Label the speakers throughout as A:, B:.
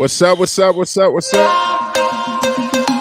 A: What's up? What's up? What's up? What's up?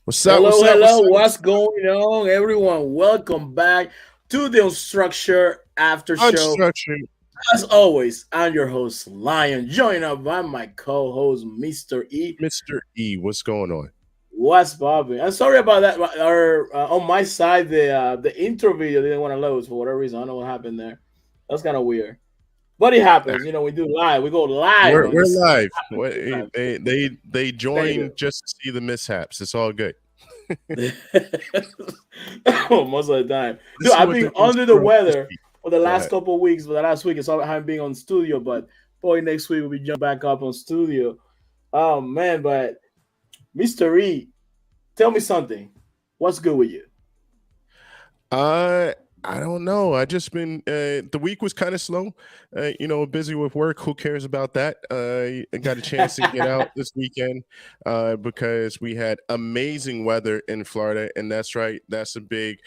A: What's up?
B: Hello,
A: What's up?
B: hello.
A: What's up?
B: What's going on, everyone? Welcome back to the Unstructured After Show.
A: Unstructured.
B: As always, I'm your host, Lion, joined up by my co-host, Mr. E.
A: Mr. E, what's going on?
B: What's Bobby? I'm sorry about that. On my side, the intro video didn't want to load for whatever reason. I don't know what happened there. That's kind of weird, but it happens. We do live. We go live.
A: We're live. They
B: Thank
A: join just to see the mishaps. It's all good.
B: Most of the time.
A: This
B: Dude,
A: is
B: I've
A: what
B: been
A: they
B: under the
A: do.
B: weather for the
A: Go
B: last
A: ahead.
B: couple of weeks. For the last week, it's all I haven't been on studio, but boy, next week we'll be jumping back up on studio. Oh man, but Mr. E, tell me something. What's good with you?
A: I don't know. I just been the week was kind of slow. Busy with work. Who cares about that? I got a chance to get out this weekend because we had amazing weather in Florida, and that's right. That's a big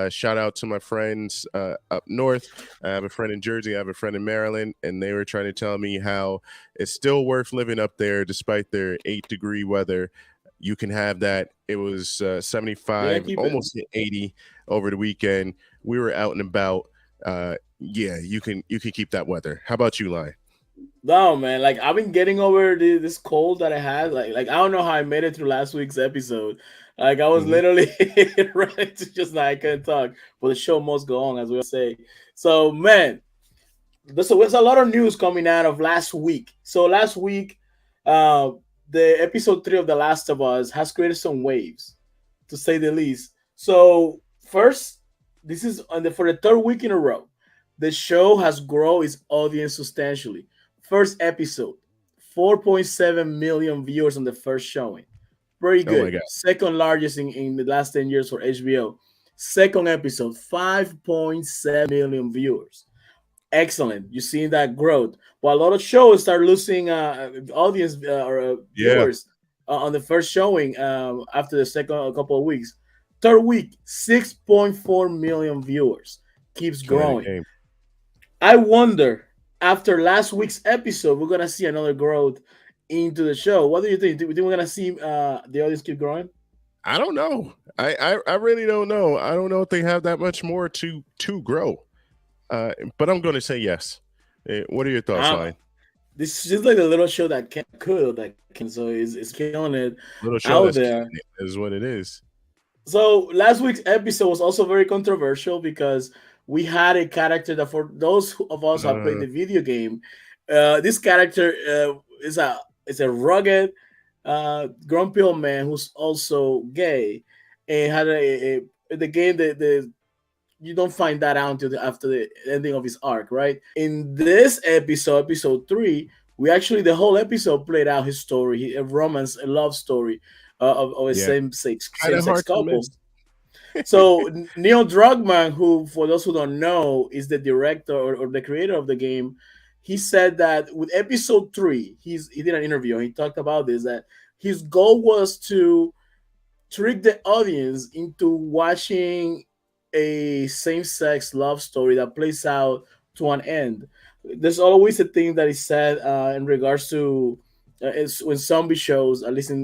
A: shout out to my friends up north. I have a friend in Jersey. I have a friend in Maryland, and they were trying to tell me how it's still worth living up there despite their 8-degree weather. You can have that. It was
B: Yeah,
A: 75,
B: keep it.
A: almost hit 80 over the weekend. We were out and about. Yeah, you can keep that weather. How about you, Lion?
B: No, man. Like I've been getting over this cold that I had. Like I don't know how I made it through last week's episode. Like I was
A: Mhm.
B: literally ready to just like I couldn't talk, but the show must go on, as we say. So, man, there's a lot of news coming out of last week. So last week, uh, the episode 3 of The Last of Us has created some waves, to say the least. So first, this is for the third week in a row. The show has grown its audience substantially. First episode, 4.7 million viewers on the first showing. Pretty
A: Oh my
B: good.
A: God.
B: Second largest in the last 10 years for HBO. Second episode, 5.7 million viewers. Excellent. You're seeing that growth. While a lot of shows start losing audience or
A: Yeah,
B: viewers on the first showing after the second couple of weeks. Third week, 6.4 million viewers. Keeps
A: it's ahead of
B: growing.
A: game.
B: I wonder, after last week's episode, we're going to see another growth into the show. What do you think? Do you think we're going to see the audience keep growing?
A: I don't know. I really don't know. I don't know if they have that much more to grow. But I'm going to say yes. What are your thoughts,
B: Um,
A: Lion?
B: this is just like a little show that could, that can, so it's killing it
A: Little show
B: out
A: that's
B: there.
A: killing it is what it is.
B: So last week's episode was also very controversial because we had a character that, for those of us who have played
A: Uh,
B: the video game, this character is a rugged, grumpy old man who's also gay, and had the game the you don't find that out until after the ending of his arc, right? In this episode, episode 3, we actually the whole episode played out his story, a romance, a love story of a
A: yeah, kind
B: same
A: of
B: sex
A: hard to
B: couple.
A: miss.
B: So Neil Druckmann, who for those who don't know is the director or the creator of the game, he said that with episode 3, he did an interview. And he talked about this, that his goal was to trick the audience into watching a same-sex love story that plays out to an end. there's always a thing that is said in regards to it's when zombie shows. At least I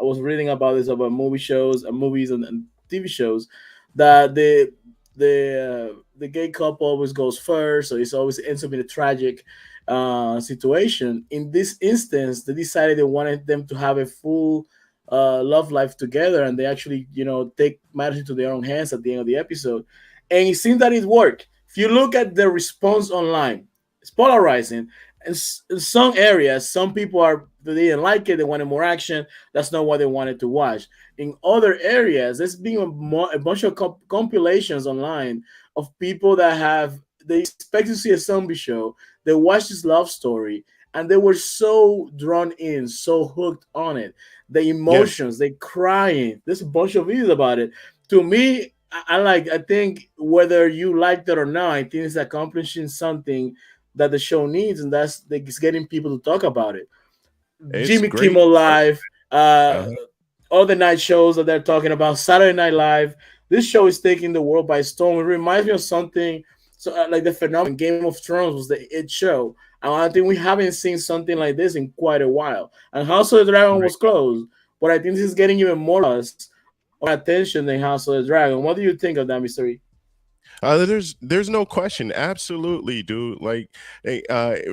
B: was reading about this about movie shows and movies and TV shows that the gay couple always goes first, so it's always ends up in a tragic situation. In this instance, they decided they wanted them to have a full love life together, and they actually, take matters into their own hands at the end of the episode. And it seems that it worked. If you look at the response online, it's polarizing. In some areas, some people they didn't like it. They wanted more action. That's not what they wanted to watch. In other areas, there's been a bunch of compilations online of people that they expect to see a zombie show. They watched this love story and they were so drawn in, so hooked on it. The
A: Yes,
B: emotions, they crying. There's a bunch of videos about it. To me, I think whether you liked it or not, I think it's accomplishing something that the show needs, and that's it's getting people to talk about it.
A: it's
B: Jimmy
A: great.
B: Kimmel Live,
A: Uh-huh.
B: all the night shows that they're talking about, Saturday Night Live. This show is taking the world by storm. It reminds me of something like the phenomenon Game of Thrones was the it show. And I think we haven't seen something like this in quite a while. And House of the Dragon
A: Right.
B: was closed, but I think this is getting even more attention than House of the Dragon. What do you think of that, Mystery?
A: There's no question. Absolutely, dude. Like,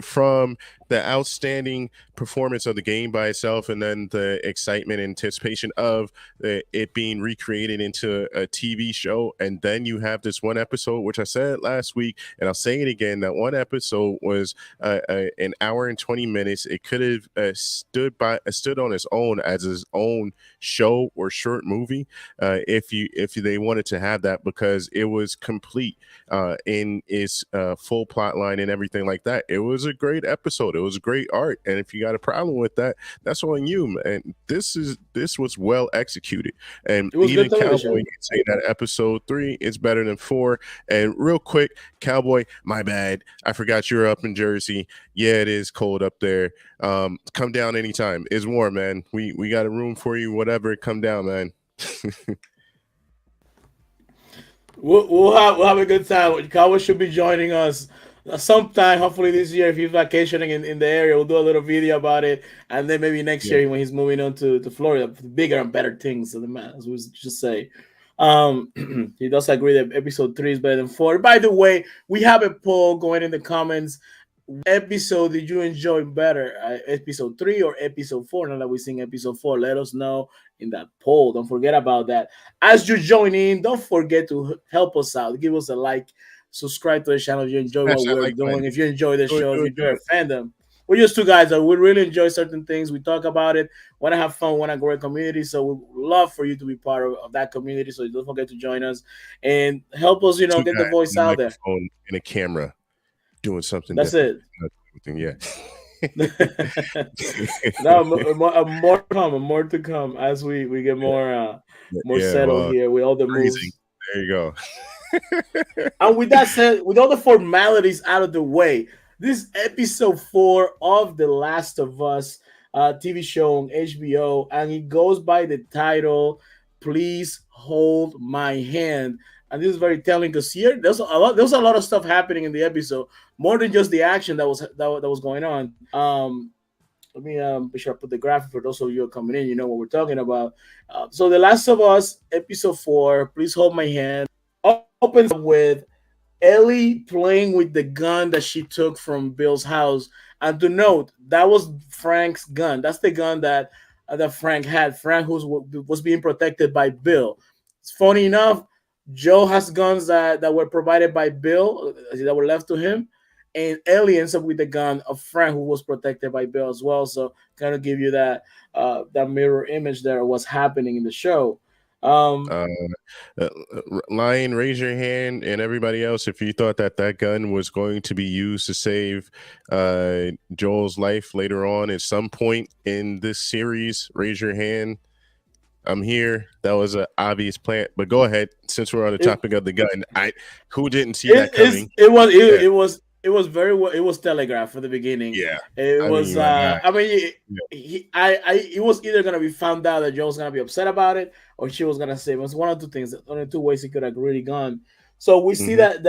A: from the outstanding performance of the game by itself, and then the excitement and anticipation of it being recreated into a TV show, and then you have this one episode, which I said last week, and I'll say it again. That one episode was an hour and 20 minutes. It could have stood on its own as its own show or short movie, if they wanted to have that, because it was complete in its full plot line and everything like that. It was a great episode. It was great art, and if you got a problem with that, that's on you. And this was well executed. And
B: It was
A: even
B: good
A: Cowboy
B: television.
A: can say that episode 3 is better than 4. And real quick, Cowboy, my bad, I forgot you're up in Jersey. Yeah, it is cold up there. Come down anytime. It's warm, man. We got a room for you. Whatever, come down, man.
B: We'll have a good time. Kawa should be joining us sometime, hopefully this year. If he's vacationing in the area, we'll do a little video about it, and then maybe next
A: Yeah.
B: year when he's moving on to Florida, bigger and better things. So the man, as we just say, he does agree that episode 3 is better than 4. By the way, we have a poll going in the comments. Episode did you enjoy better, episode 3 or episode 4? Now that we're seeing episode 4, let us know in that poll. Don't forget about that. As you join in, don't forget to help us out. Give us a like, subscribe to the channel if you enjoy
A: Smash
B: what
A: that
B: we're
A: like button.
B: doing. If you enjoy the
A: Do it,
B: show, if
A: do
B: you
A: it, do
B: enjoy
A: it.
B: our fandom. We're just two guys that we really enjoy certain things. We talk about it, want to have fun, want to grow a community. So we love for you to be part of that community. So don't forget to join us and help us,
A: Two
B: get the
A: guys
B: voice
A: and a
B: out there.
A: microphone and a camera doing something
B: That's
A: different.
B: it.
A: Yeah.
B: No, more to come as we get more
A: Yeah,
B: settled
A: well,
B: here with all the
A: freezing.
B: moves.
A: There you go.
B: And with that said, with all the formalities out of the way, this episode 4 of The Last of Us TV show on HBO, and it goes by the title "Please Hold My Hand." And this is very telling because here there's a lot of stuff happening in the episode, more than just the action that was going on. Let me be sure I put the graphic for those of you who are coming in. You know what we're talking about. So, The Last of Us episode 4, "Please Hold My Hand," opens up with Ellie playing with the gun that she took from Bill's house. And to note, that was Frank's gun. That's the gun that Frank had. Frank was being protected by Bill. It's funny enough, Joe has guns that were provided by Bill that were left to him. And Ellie ends up with the gun of Frank, who was protected by Bill as well. So kind of give you that mirror image there of what's happening in the show.
A: Uh, Lion, raise your hand, and everybody else, if you thought that gun was going to be used to save Joel's life later on at some point in this series, raise your hand. I'm here. That was an obvious plant, but go ahead. Since we're on the topic of the gun, who didn't see that coming?
B: It was very well. It was telegraphed from the beginning.
A: Yeah,
B: It was. It was either gonna be found out that Joe was gonna be upset about it, or she was gonna save. It was one of two things. Only two ways it could have really gone. So we see that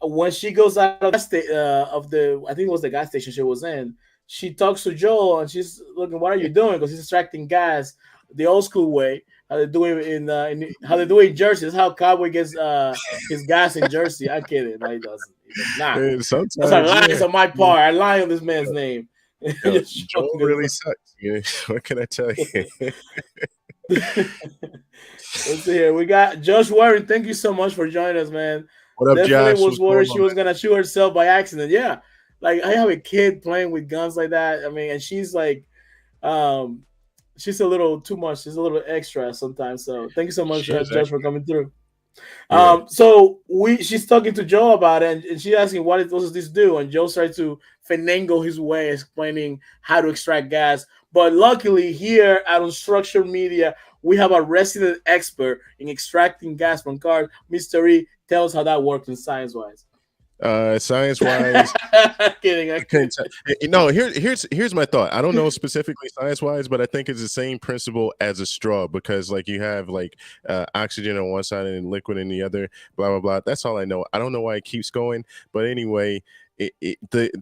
B: when she goes out of the I think it was the gas station she was in, she talks to Joel and she's looking, what are you doing? Because he's extracting gas the old school way. How they do it in how they do it in Jersey. That's how Cowboy gets his gas in Jersey. I'm kidding. No, he doesn't. He does not.
A: And sometimes,
B: That's a lie. It's
A: yeah.
B: on my part. I lie on this man's name.
A: Yo, Joel really sucks. Yeah, what can I tell you?
B: Let's see here. We got Josh Warren. Thank you so much for joining us, man.
A: What up,
B: Definitely
A: Josh?
B: was worried she was gonna shoot herself by accident. Yeah, like I have a kid playing with guns like that. I mean, and she's like, she's a little too much. She's a little extra sometimes. So thank you so much, Josh, for coming through. Yeah. So she's talking to Joe about it, and she's asking what does this do? And Joe started to finagle his way, explaining how to extract gas. But luckily, here at Unstructured Media, we have a resident expert in extracting gas from cars. Mr. E, tell us how that works in science-wise.
A: Science-wise,
B: kidding.
A: No, here's my thought. I don't know specifically science-wise, but I think it's the same principle as a straw, because like you have like oxygen on one side and liquid in the other, blah blah blah. That's all I know. I don't know why it keeps going, but anyway,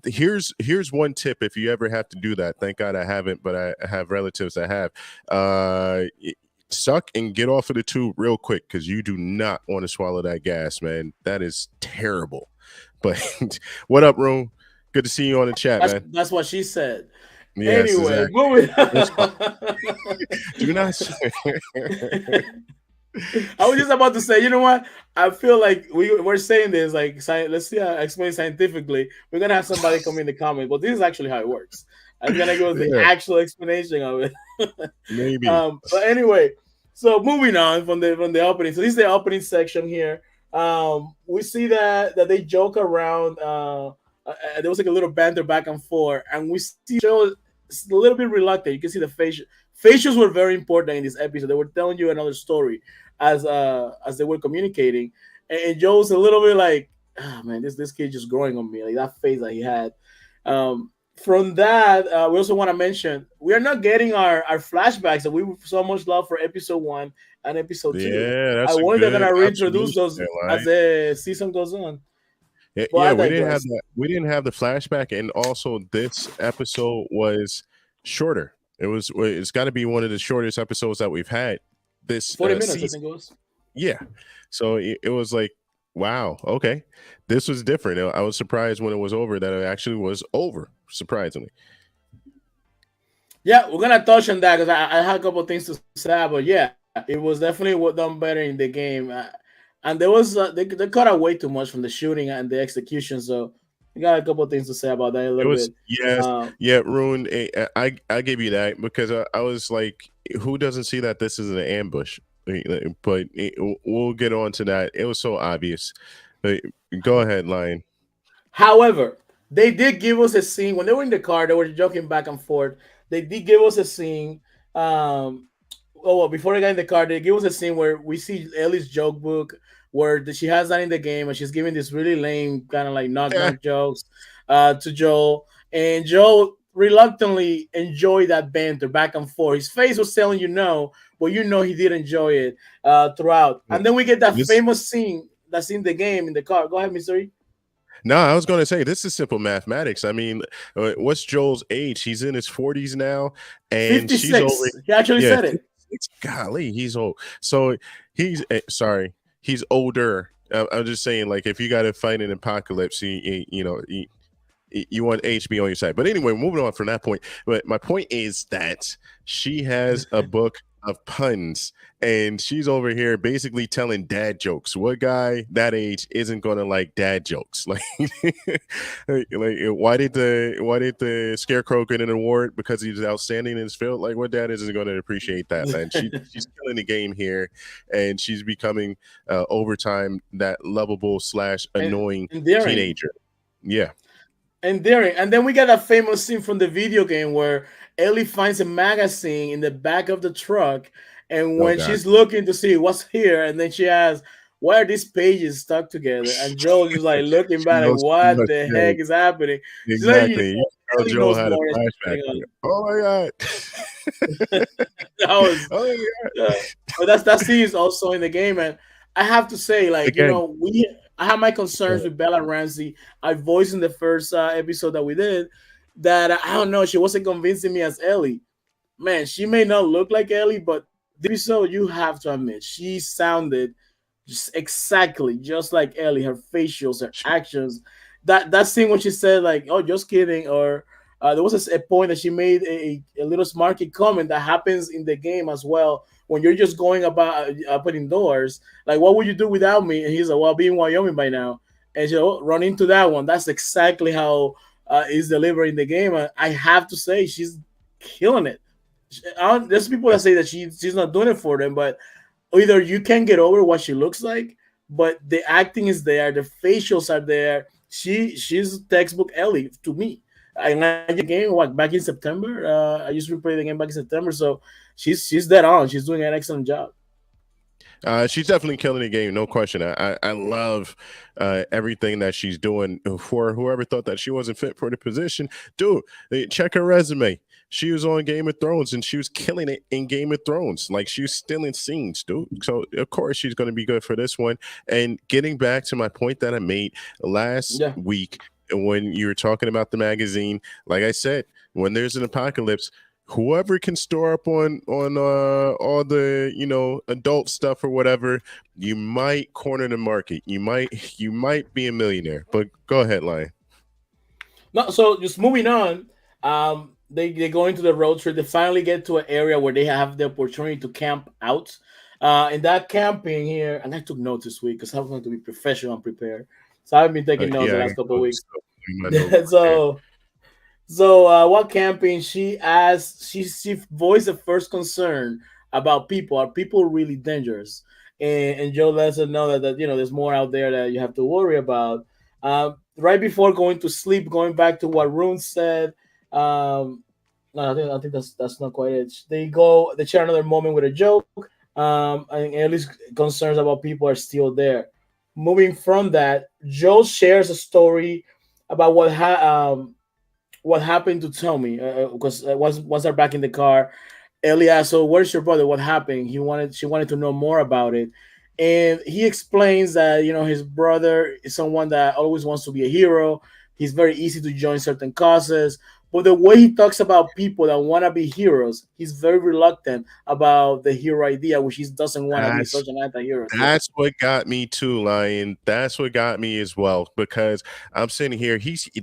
A: here's one tip if you ever have to do that. Thank God I haven't, but I have relatives that have. Suck and get off of the tube real quick, because you do not want to swallow that gas, man. That is terrible. But what up, Room? Good to see you on the chat, man.
B: That's what she said.
A: Yes,
B: anyway,
A: exactly.
B: moving
A: Do not.
B: I was just about to say, you know what? I feel like we're saying this like let's see explain scientifically. We're gonna have somebody come in the comment, but this is actually how it works. I'm gonna go with the actual explanation of it.
A: Maybe.
B: But anyway, so moving on from the opening. So this is the opening section here. We see that they joke around. There was like a little banter back and forth, and we see Joe is a little bit reluctant. You can see the facials were very important in this episode. They were telling you another story as they were communicating, and Joe's a little bit like, oh, man, this kid just growing on me, like that face that he had. From that, we also want to mention we are not getting our flashbacks that we so much love for episode 1 and episode 2.
A: Yeah, that's
B: I wonder they're gonna reintroduce those as the season goes on.
A: Yeah, we didn't have the flashback, and also this episode was shorter. It's got to be one of the shortest episodes that we've had. This
B: 40 minutes,
A: season.
B: I think it was.
A: Yeah, so it was like, wow, okay, this was different. I was surprised when it was over that it actually was over, surprisingly.
B: Yeah, we're gonna touch on that because I had a couple of things to say, but yeah, it was definitely done better in the game, and there was they cut out way too much from the shooting and the execution. So we got a couple of things to say about that a little bit.
A: Yes, ruined. I gave you that because I was like, who doesn't see that this is an ambush? But we'll get on to that. It was so obvious. Go ahead, Lion.
B: However, they did give us a scene when they were in the car. They were joking back and forth. They did give us a scene. Before they got in the car, they give us a scene where we see Ellie's joke book, where she has that in the game, and she's giving this really lame kind of like knock jokes to Joel, and Joel reluctantly enjoyed that banter back and forth. His face was telling you no, but you know he did enjoy it throughout. And then we get that famous scene that's in the game in the car. Go ahead, Mr. E.
A: No, I was going to say this is simple mathematics. I mean, what's Joel's age? He's in his 40s now, and
B: 56.
A: She's over.
B: He actually said it.
A: Golly, he's old. So he's he's older. I'm just saying, like, if you got to fight an apocalypse, you want HB on your side. But anyway, moving on from that point. But my point is that she has a book of puns, and she's over here basically telling dad jokes. What guy that age isn't gonna like dad jokes? Like, why did the Scarecrow get an award because he was outstanding in his field? Like, what dad isn't going to appreciate that, man? She's killing the game here, and she's becoming over time that lovable / annoying teenager. Yeah.
B: Endearing. And then we got a famous scene from the video game where Ellie finds a magazine in the back of the truck, and when she's looking to see what's here, and then she asks, why are these pages stuck together? And Joel is like looking back like, what the heck is happening?
A: Exactly. Joel had a flashback. Oh my god.
B: But that scene is also in the game, and I have to say, like, again, I have my concerns with Bella Ramsey. I voiced in the first episode that we did that I don't know. She wasn't convincing me as Ellie. Man, she may not look like Ellie, but this episode you have to admit she sounded just exactly just like Ellie. Her facials, her actions. That scene when she said like, "Oh, just kidding," or there was a point that she made a little smarky comment that happens in the game as well. When you're just going about opening doors, like, what would you do without me? And he's like, well, I'll be in Wyoming by now. And you know, run into that one. That's exactly how is delivered in the game. I have to say, she's killing it. There's people that say that she's not doing it for them, but either you can get over what she looks like, but the acting is there, the facials are there. She's textbook Ellie to me. I like the game back in September. I used to play the game back in September, so she's dead on. She's doing an excellent job.
A: She's definitely killing the game, no question. I love everything that she's doing. For whoever thought that she wasn't fit for the position, dude, check her resume. She was on Game of Thrones and she was killing it in Game of Thrones. Like, she was still in scenes, dude. So of course she's going to be good for this one. And getting back to my point that I made last week when you were talking about the magazine, like I said, when there's an apocalypse, whoever can store up on all the adult stuff or whatever, you might corner the market. You might be a millionaire. But go ahead, Lion.
B: No, so just moving on. They go into the road trip. They finally get to an area where they have the opportunity to camp out. And that camping here, and I took notes this week because I want to be professional and prepared. So I've been taking notes the last couple of weeks. So while camping, she voiced the first concern about people. Are people really dangerous? And Joe lets her know that there's more out there that you have to worry about. Right before going to sleep, going back to what Rune said. No, I think that's not quite it. They share another moment with a joke. And at least concerns about people are still there. Moving from that, Joe shares a story about what happened to Tommy because once they're back in the car, Ellie asked, "So where's your brother? What happened?" She wanted to know more about it, and he explains that his brother is someone that always wants to be a hero. He's very easy to join certain causes. But the way he talks about people that want to be heroes, he's very reluctant about the hero idea, which he doesn't want to be such an anti-hero.
A: That's what got me too, Lion. That's what got me as well, because I'm sitting here.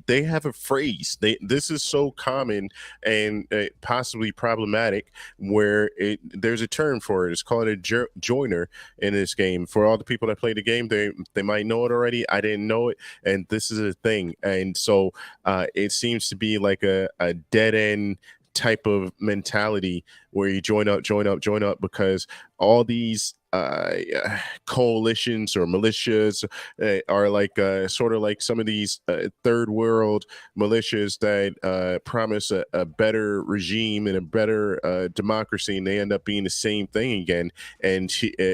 A: They have a phrase. This is so common and possibly problematic, where there's a term for it. It's called a joiner in this game. For all the people that play the game, they might know it already. I didn't know it, and this is a thing. And so it seems to be like a dead end type of mentality where you join up because all these coalitions or militias are like sort of like some of these third world militias that promise a better regime and a better democracy, and they end up being the same thing again. And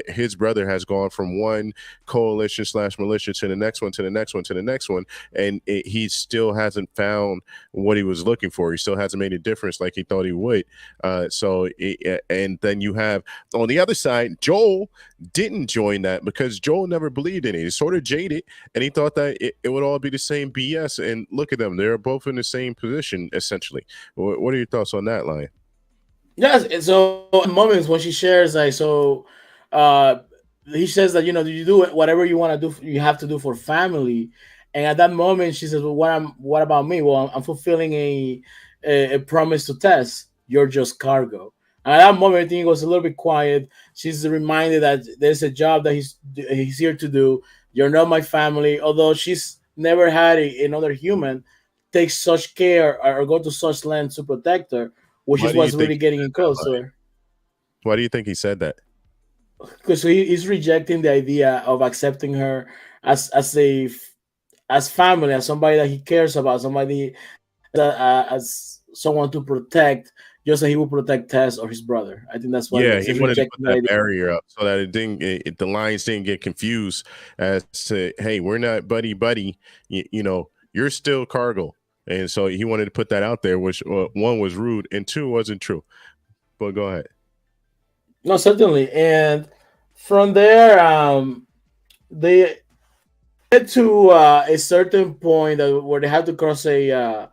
A: his brother has gone from one coalition / militia to the next one, to the next one, to the next one, and he still hasn't found what he was looking for. He still hasn't made a difference like he thought he would. And then you have on the other side, Joel didn't join that because Joel never believed in it. He's sort of jaded, and he thought that it would all be the same BS. And look at them; they're both in the same position, essentially. What are your thoughts on that, Lion?
B: Yes. So moments when she shares, like, he says that you do whatever you want to do, you have to do for family. And at that moment, she says, "Well, what about me? Well, I'm fulfilling a promise to Tess. You're just cargo." And at that moment, I think it was a little bit quiet. She's reminded that there's a job that he's here to do. You're not my family. Although she's never had another human take such care or go to such lengths to protect her, which is what's really getting in close to her.
A: Why do you think he said that?
B: Because he's rejecting the idea of accepting her as family, as somebody that he cares about, somebody as someone to protect, just like he will protect Tess or his brother. I think that's why.
A: Yeah, he wanted to put that barrier up so that the lines didn't get confused as to, hey, we're not buddy. You're still cargo, and so he wanted to put that out there, which one was rude and two wasn't true. But go ahead.
B: No, certainly, and from there, get to a certain point where they have to cross a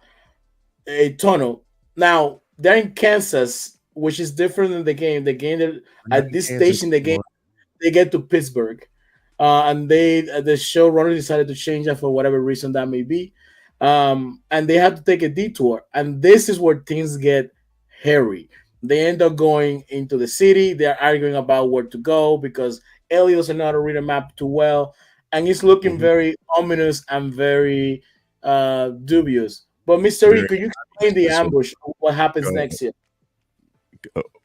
B: tunnel. Now they're in Kansas, which is different than the game. The game
A: We're not
B: at
A: in
B: this
A: Kansas
B: stage in the game,
A: anymore.
B: they get to Pittsburgh, and the showrunner decided to change that for whatever reason that may be, and they had to take a detour, and this is where things get hairy. They end up going into the city. They're arguing about where to go because Ellie doesn't know how to read a map too well, and it's looking
A: Mhm.
B: very ominous and very dubious. But Mr. E,
A: Very
B: could you explain the
A: so
B: ambush? What happens
A: go
B: next year?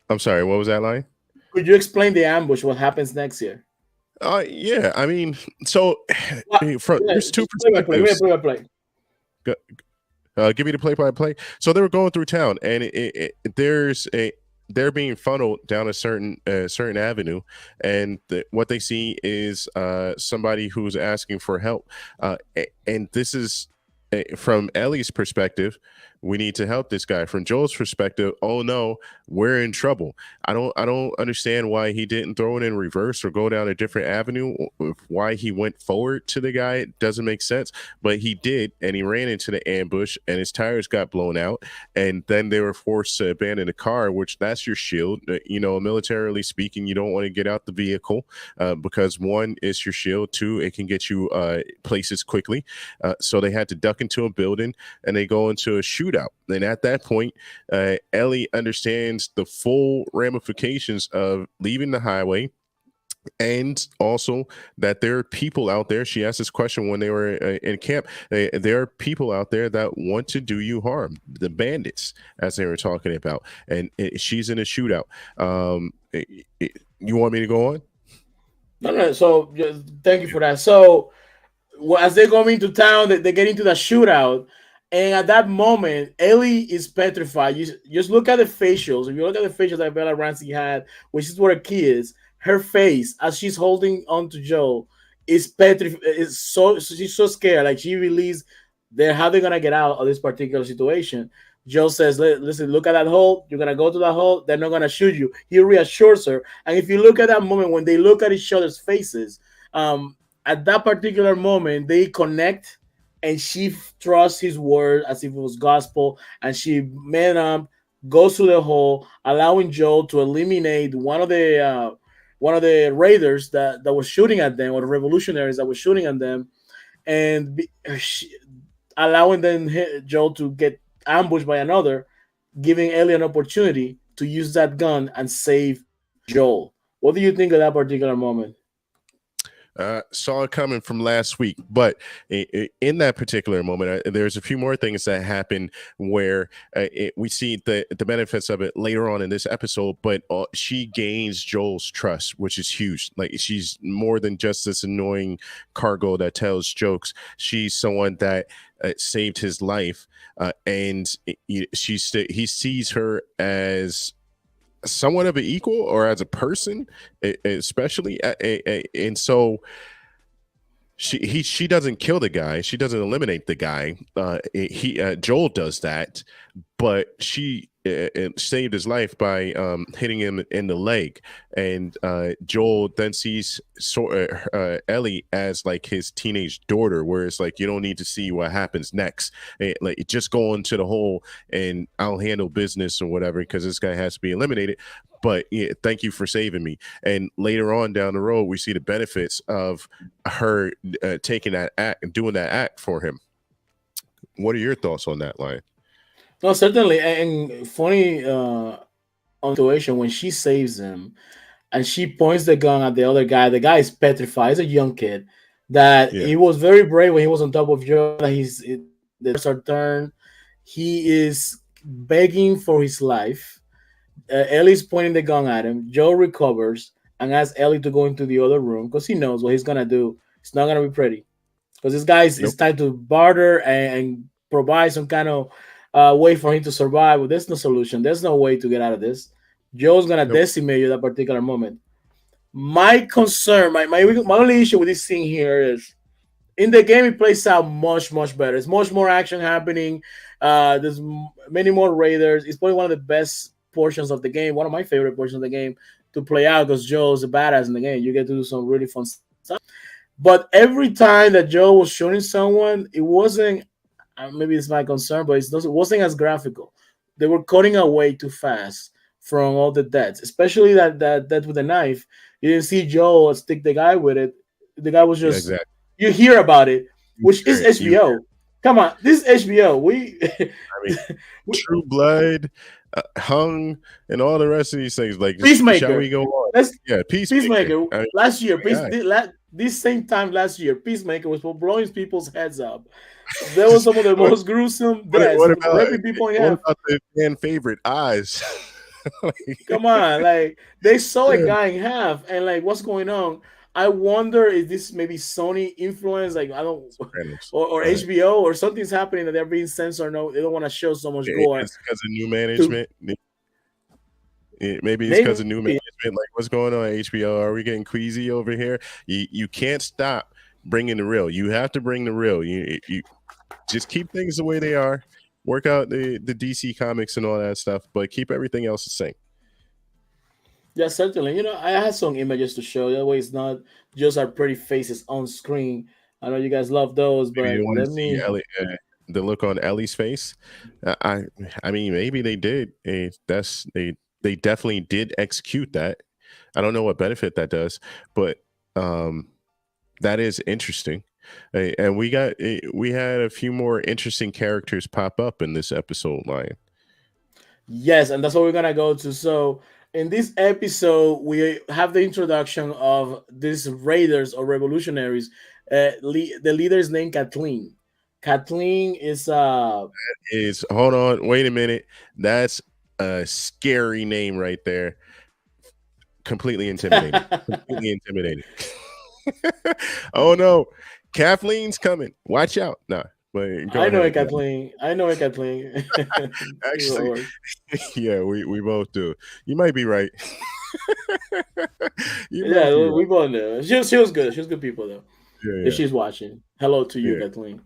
A: I'm sorry, what was that line?
B: Could you explain the ambush? What happens next year?
A: Yeah, I mean, so
B: What?
A: from
B: Yeah,
A: there's two
B: just play by play.
A: perspectives.
B: Play by play.
A: Go- give me the play-by-play. So they were going through town, and they're being funneled down a certain avenue, and what they see is somebody who's asking for help, and this is from Ellie's perspective. We need to help this guy. From Joel's perspective, oh no, we're in trouble. I don't understand why he didn't throw it in reverse or go down a different avenue. Why he went forward to the guy, it doesn't make sense. But he did, and he ran into the ambush, and his tires got blown out, and then they were forced to abandon the car, which that's your shield. Militarily speaking, you don't want to get out the vehicle because one is your shield, two, it can get you places quickly. So they had to duck into a building, and they go into a shootout. And at that point, Ellie understands the full ramifications of leaving the highway, and also that there are people out there. She asked this question when they were in camp. There are people out there that want to do you harm, the bandits, as they were talking about. And she's in a shootout. You want me to go on?
B: No, no. So thank you for that. So as they go into town, they get into the shootout, and at that moment, Ellie is petrified. You just look at the facials. If you look at the facials that Bella Ramsey had, which is where a key is, her face as she's holding on to Joe is petrified. Is so she's so scared. Like she believes they're how they're gonna get out of this particular situation. Joe says, "Listen, look at that hole. You're gonna go to that hole. They're not gonna shoot you." He reassures her, and if you look at that moment when they look at each other's faces, at that particular moment they connect, and she trusts his word as if it was gospel, and she man up, goes to the hole, allowing Joe to eliminate one of the raiders that was shooting at them, or the revolutionaries that were shooting at them, and allowing then Joe to get ambushed by another, giving Ellie an opportunity to use that gun and save Joel. What do you think of that particular moment?
A: Saw it coming from last week, but in that particular moment, there's a few more things that happen where we see the benefits of it later on in this episode. But she gains Joel's trust, which is huge. Like she's more than just this annoying cargo that tells jokes. She's someone that saved his life, and he sees her as somewhat of an equal or as a person, especially, and so she doesn't kill the guy, she doesn't eliminate the guy. He Joel does that, but she saved his life by hitting him in the leg, and Joel then sees Ellie as like his teenage daughter, where it's like you don't need to see what happens next. Like just go into the hole and I'll handle business or whatever because this guy has to be eliminated. But yeah, thank you for saving me. And later on down the road, we see the benefits of her taking that act and doing that act for him. What are your thoughts on that line?
B: No, certainly, and funny on situation when she saves him, and she points the gun at the other guy. The guy is petrified. He's a young kid. That
A: Yeah.
B: he was very brave when he was on top of Joe. That the are turned. He is begging for his life. Ellie's pointing the gun at him. Joe recovers and asks Ellie to go into the other room because he knows what he's gonna do. It's not gonna be pretty because this guy is
A: Nope.
B: time to barter and provide some kind of way for him to survive. But there's no solution. There's no way to get out of this. Joe's gonna
A: Nope.
B: decimate you at that particular moment. My concern, my only issue with this thing here is in the game it plays out much better. It's much more action happening. There's many more raiders. It's probably one of the best portions of the game. One of my favorite portions of the game to play out because Joe's a badass in the game. You get to do some really fun stuff. But every time that Joe was shooting someone, it wasn't. Maybe it's my concern, but it wasn't as graphical. They were cutting away too fast from all the deaths, especially that death with a knife. You didn't see Joe stick the guy with it. The guy was
A: Yeah,
B: just,
A: exactly.
B: you hear about it,
A: You
B: which
A: hear
B: is
A: it. You hear
B: HBO. Come on, this is HBO.
A: I mean, True Blood, Hung, and all the rest of these things. Like, shall
B: Peacemaker.
A: we go on?
B: Let's
A: Yeah, Peacemaker.
B: Peacemaker.
A: I mean,
B: Last year,
A: my guy.
B: this same time last year, Peacemaker was blowing people's heads up. There was some of the
A: what,
B: most gruesome deaths, ripping people in half.
A: the fan favorite Eyes? Like,
B: Come on, like they saw a
A: yeah,
B: guy in half, and like, what's going on? I wonder if this maybe Sony influence, like I don't,
A: Sopranos.
B: or HBO or something's happening that they're being censored. No, they don't want to show so much gore.
A: It's because of new
B: To
A: management. Maybe it's because
B: maybe
A: of new management. Like, what's going on, HBO? Are we getting queasy over here? You can't stop bringing the real. You have to bring the real. You just keep things the way they are. Work out the DC comics and all that stuff, but keep everything else the same.
B: yeah, certainly. You know, I had some images to show. That way, it's not just our pretty faces on screen. I know you guys love those,
A: Maybe
B: but
A: you want to
B: let
A: see
B: me.
A: Ellie, the look on Ellie's face. I mean, maybe they did. They definitely did execute that. I don't know what benefit that does, but that is interesting. And we had a few more interesting characters pop up in this episode, Lion.
B: Yes, and that's what we're gonna go to. So in this episode, we have the introduction of these raiders or revolutionaries. The leader is named Kathleen. Kathleen is
A: Hold on, wait a minute. That's a scary name right there. Completely intimidating. Completely intimidating. Oh no, Kathleen's coming. Watch out. Nah, but go
B: I know
A: ahead.
B: it, Kathleen. I know it, Kathleen.
A: Actually, yeah, we both do. You might be right. You might
B: Yeah,
A: be
B: we
A: right.
B: both know. She was good. She was good people though. If
A: Yeah,
B: she's watching, hello to you,
A: yeah,
B: Kathleen.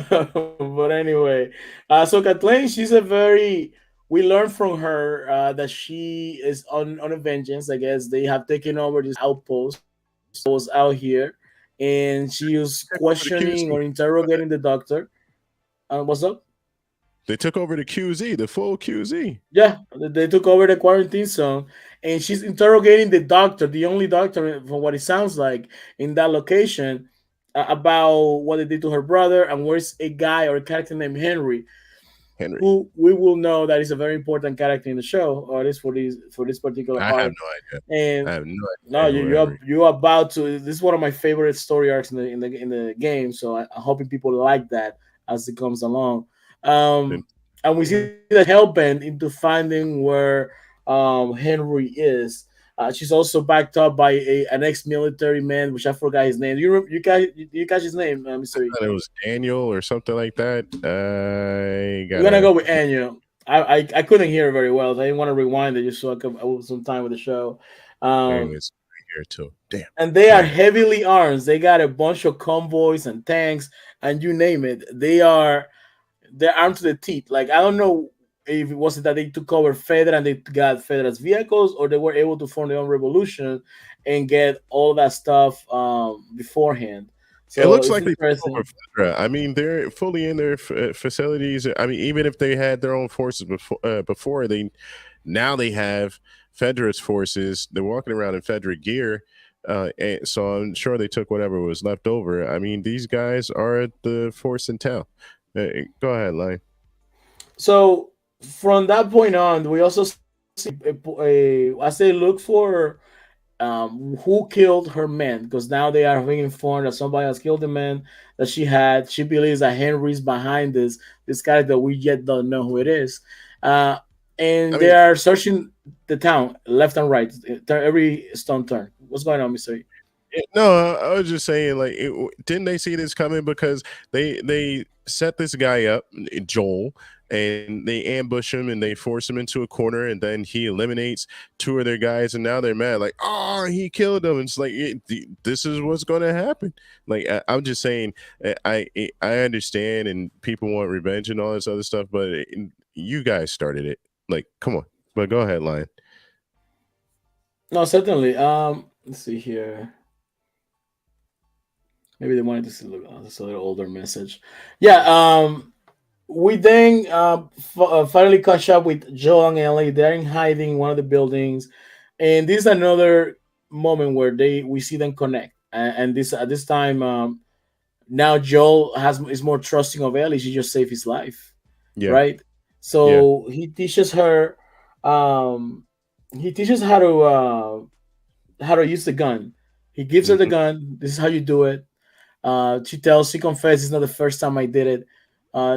B: But anyway, so Kathleen, she's a very. We learned from her that she is on a vengeance. I guess they have taken over this outpost that was out here, and she was
A: yeah. Over the
B: questioning
A: QZ.
B: or interrogating the doctor. What's up?
A: They took over the QZ, the full QZ.
B: Yeah, they took over the quarantine zone, and she's interrogating the doctor, the only doctor, from what it sounds like, in that location, about what they did to her brother, and where's a guy or a character named Henry,
A: Henry.
B: who we will know that is a very important character in the show, or at least for this particular
A: I have
B: arc.
A: no idea. I
B: And
A: have no
B: no,
A: idea who Henry.
B: you're about to. This is one of my favorite story arcs in the game. So I'm hoping people like that as it comes along.
A: Then,
B: And we see that hell bent into finding where Henry is. She's also backed up by an ex-military man, which I forgot his name. You catch his name,
A: I
B: Mister.
A: thought it was Daniel or something like that. I
B: We're gonna
A: gotta.
B: go with Anya. I couldn't hear very well. So I didn't want to rewind it just so I could have some time with the show.
A: There he
B: Um,
A: is right here too. Damn.
B: and they are
A: My bad.
B: heavily armed. They got a bunch of convoys and tanks, and you name it. They're armed to the teeth. Like I don't know if it was that they took over Fedra and they got Fedra's vehicles, or they were able to form their own revolution and get all that stuff beforehand.
A: It
B: So
A: looks
B: it's
A: like they took over
B: interesting.
A: Fedra. I mean, they're fully in their facilities. I mean, even if they had their own forces before they now they have Fedra's forces. They're walking around in Fedra gear. And so I'm sure they took whatever was left over. I mean, these guys are the force in town. Go ahead, Line.
B: So from that point on, we also see I say look for who killed her man, because now they are being informed that somebody has killed the man that she had. She believes that Henry's behind this guy that we yet don't know who it is. Uh,
A: I
B: and they
A: mean,
B: are searching the town left and right, every stone turn. What's going on, Mister?
A: no, I was just saying, like, didn't they see this coming? Because they set this guy up, Joel, and they ambush him and they force him into a corner, and then he eliminates two of their guys, and now they're mad, like, oh, he killed them. It's like this is what's going to happen. Like, I'm just saying, I understand, and people want revenge and all this other stuff, but you guys started it. Like, come on, but go ahead, Lion.
B: No, certainly. Let's see here. Maybe they wanted to see this a little older message. Yeah. We then finally catch up with Joe and Ellie. They're in hiding in one of the buildings, and this is another moment where they we see them connect. And this at this time, now Joel has is more trusting of Ellie. She just saved his life,
A: Yeah,
B: right?
A: yeah.
B: So um, he teaches how to use the gun. He gives her the
A: Hmm.
B: gun. This is how you do it. She confessed it's not the first time I did it.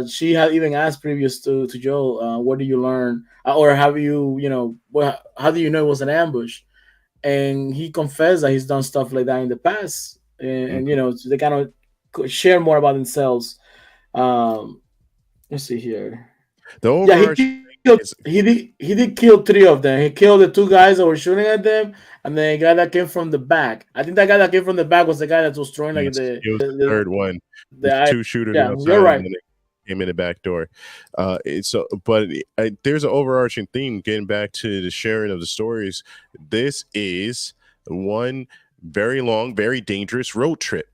B: She had even asked previous to Joel, what do you learn, or have you, how do you know it was an ambush? And he confessed that he's done stuff like that in the past, and
A: Hmm.
B: so they kind of share more about themselves. Um, let's see here.
A: The
B: Yeah,
A: overarching thing is,
B: he did kill three of them. He killed the two guys that were shooting at them, and then the guy that came from the back. I think that guy that came from the back was the guy that was throwing like
A: yes, it was the third one.
B: the
A: There's
B: eye.
A: two shooters
B: Yeah, you're
A: outside, and
B: right.
A: then it came in the back door. There's an overarching theme. Getting back to the sharing of the stories, this is one very long, very dangerous road trip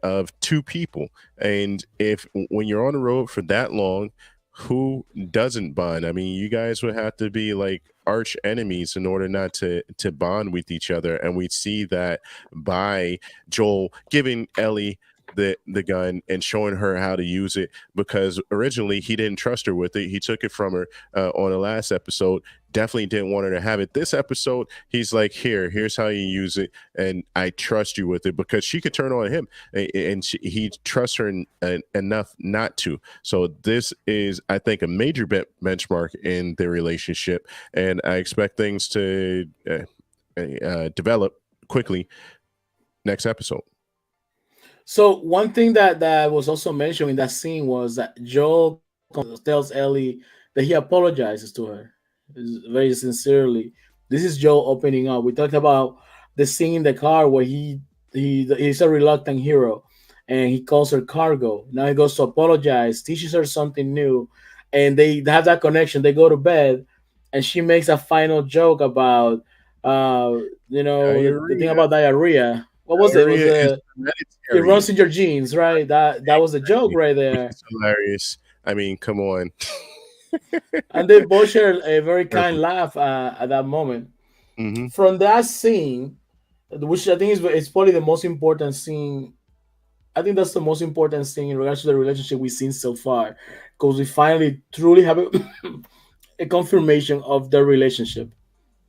A: of two people, and if when you're on the road for that long, who doesn't bond? I mean, you guys would have to be like arch enemies in order not to bond with each other, and we see that by Joel giving Ellie the gun and showing her how to use it, because originally he didn't trust her with it. He took it from her on the last episode. Definitely didn't want her to have it. This episode, he's like, here's how you use it, and I trust you with it, because she could turn on him, and he trusts her enough not to. So this is, I think, a major benchmark in their relationship, and I expect things to develop quickly next episode.
B: So one thing that was also mentioned in that scene was that Joel tells Ellie that he apologizes to her very sincerely. This is Joel opening up. We talked about the scene in the car where he's a reluctant hero, and he calls her cargo. Now he goes to apologize, teaches her something new, and they have that connection. They go to bed, and she makes a final joke about the thing
A: Diarrhea.
B: about diarrhea. What was it? It was
A: Diarrhea is
B: it runs
A: hereditary.
B: in your genes, right? That was a joke right
A: Which
B: there.
A: is hilarious. I mean, come on.
B: And they both share a very kind
A: Perfect.
B: laugh at that moment.
A: Hmm.
B: From that scene, which I think is probably the most important scene. I think that's the most important thing in regards to the relationship we've seen so far, because we finally truly have a confirmation of their relationship.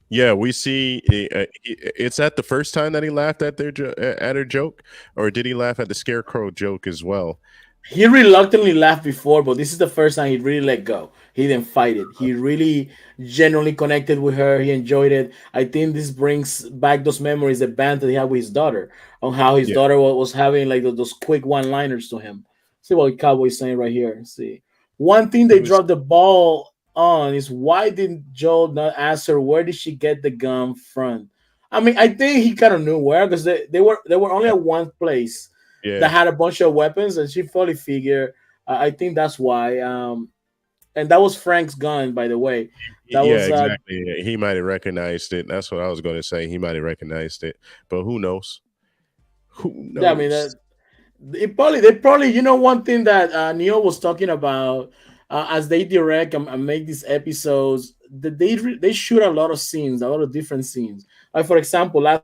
A: Yeah, we see. It's at the first time that he laughed at at her joke, or did he laugh at the scarecrow joke as well?
B: He reluctantly laughed before, but this is the first time he really let go. He didn't fight it. He really genuinely connected with her. He enjoyed it. I think this brings back those memories, the band that he had with his daughter, on how his
A: Yeah,
B: daughter was having like those quick one-liners to him. See what Cowboy's saying right here. See, one thing
A: he
B: they
A: was.
B: dropped the ball on is why didn't Joel not ask her where did she get the gun from? I mean, I think he kind of knew where, because they were only
A: Yeah,
B: at one place that
A: yeah,
B: had a bunch of weapons, and she fully figured. I think that's why. And that was Frank's gun, by the way. That
A: yeah,
B: was
A: exactly. Yeah, he might have recognized it. That's what I was going to say. He might have recognized it, but who knows? Who
B: yeah. I mean,
A: knows?
B: they probably one thing that Neil was talking about as they direct and make these episodes. That they shoot a lot of scenes, a lot of different scenes. Like for example, last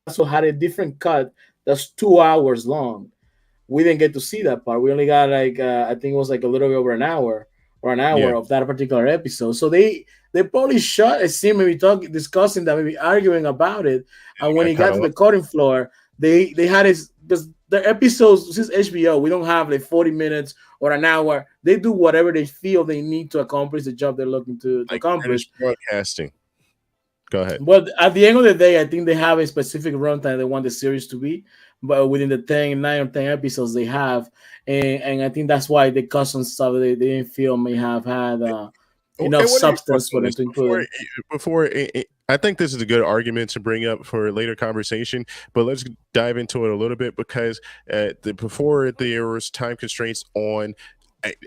B: also had a different cut that's 2 hours long. We didn't get to see that part. We only got like I think it was like a little bit over an hour or an
A: Yeah,
B: hour of that particular episode. So they probably shot a scene, maybe discussing that, maybe arguing about it. And when
A: got
B: he
A: cut
B: got to
A: off.
B: the cutting floor, they had his because the episodes since HBO, we don't have like 40 minutes or an hour. They do whatever they feel they need to accomplish the job they're looking to
A: Like British
B: accomplish.
A: broadcasting. Go ahead.
B: But at the end of the day, I think they have a specific runtime they want the series to be. But within the 9 or 10 episodes they have, and I think that's why the custom stuff they didn't feel may have had enough
A: And what are your thoughts
B: substance for
A: on
B: them
A: this?
B: to include it.
A: I think this is a good argument to bring up for a later conversation, but let's dive into it a little bit, because before there was time constraints on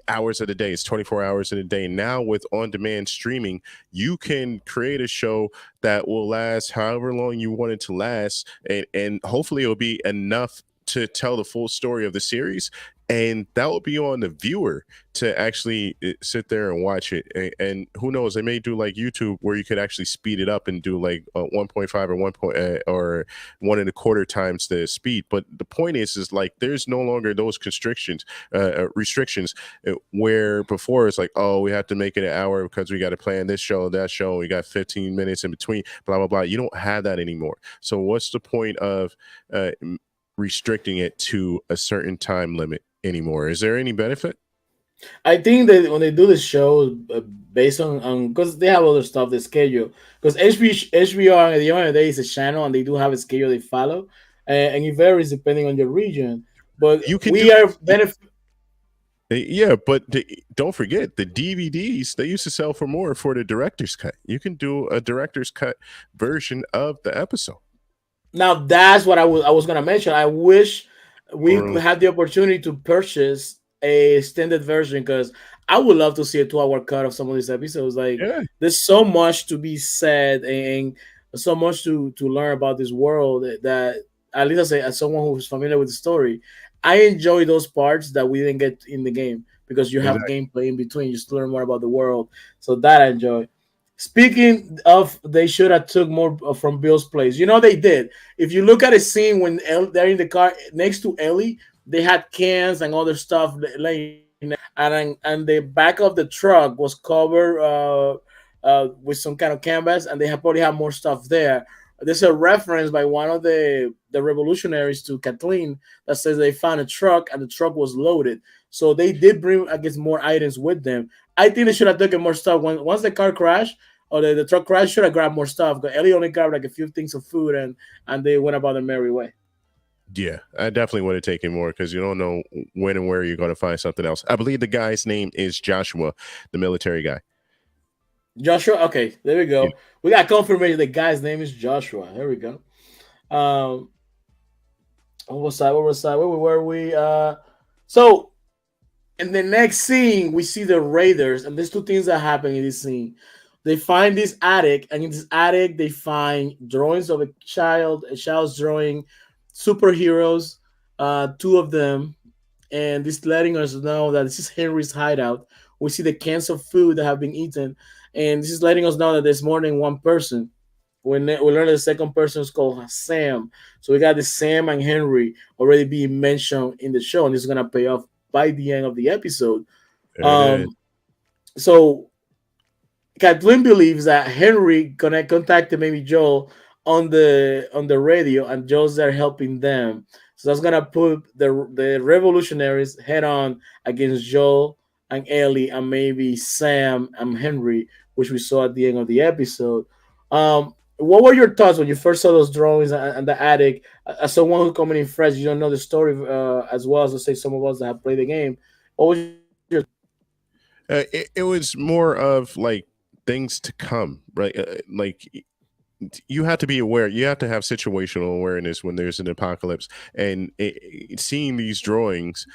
A: hours of the day. It's 24 hours in a day. Now with on-demand streaming, you can create a show that will last however long you want it to last, and hopefully it'll be enough to tell the full story of the series, and that will be on the viewer to actually sit there and watch it. And who knows, they may do like YouTube where you could actually speed it up and do like 1.5 or 1.25 times the speed. But the point is like there's no longer those restrictions where before it's like, oh, we have to make it an hour because we got to plan this show, that show, we got 15 minutes in between, blah blah blah. You don't have that anymore. So what's the point of restricting it to a certain time limit anymore? Is there any benefit?
B: I think that when they do the show based on because they have other stuff they schedule, because HBO at the end of the day is a channel and they do have a schedule they follow, and it varies depending on your region. But
A: You can
B: we
A: do
B: are benefit.
A: yeah, but don't forget the DVDs they used to sell for more for the director's cut. You can do a director's cut version of the episode.
B: Now that's what I was gonna mention. I wish we
A: Or,
B: had the opportunity to purchase a extended version because I would love to see a 2 hour cut of some of these episodes. Like
A: yeah,
B: there's so much to be said and so much to learn about this world that at least I say as someone who's familiar with the story, I enjoy those parts that we didn't get in the game because you have
A: exactly.
B: gameplay in between, just to learn more about the world. So that I enjoy. Speaking of, they should have took more from Bill's place. You know they did. If you look at a scene when they're in the car next to Ellie, they had cans and other stuff laying there, and the back of the truck was covered with some kind of canvas, and they have probably have more stuff there. There's a reference by one of the revolutionaries to Kathleen that says they found a truck and the truck was loaded. So they did bring, I guess, more items with them. I think they should have taken more stuff. Once the car crashed or the truck crashed, should have grabbed more stuff. But Ellie only grabbed like a few things of food and they went about their merry way.
A: Yeah, I definitely would have taken more because you don't know when and where you're going to find something else. I believe the guy's name is Joshua, the military guy.
B: Joshua, okay, there we
A: Yeah.
B: go. We got confirmation the guy's name is Joshua. There we go. What was that? Where were we? So in the next scene, we see the Raiders, and there's two things that happen in this scene. They find this attic, and in this attic, they find drawings of a child's drawing, superheroes, two of them, and this letting us know that this is Henry's hideout. We see the cans of food that have been eaten, and this is letting us know that there's more than one person. We learn that the second person is called Sam. So we got the Sam and Henry already being mentioned in the show, and this is gonna pay off by the end of the episode.
A: There it is.
B: So Kathleen believes that Henry contacted maybe Joel on the radio, and Joel's there helping them. So that's gonna put the revolutionaries head on against Joel and Ellie and maybe Sam and Henry, which we saw at the end of the episode. What were your thoughts when you first saw those drawings and the attic? As someone who's coming in fresh, you don't know the story as well as let's say some of us that have played the game. What was your
A: It was more of like things to come, right? Like you have to be aware. You have to have situational awareness when there's an apocalypse. And seeing these drawings,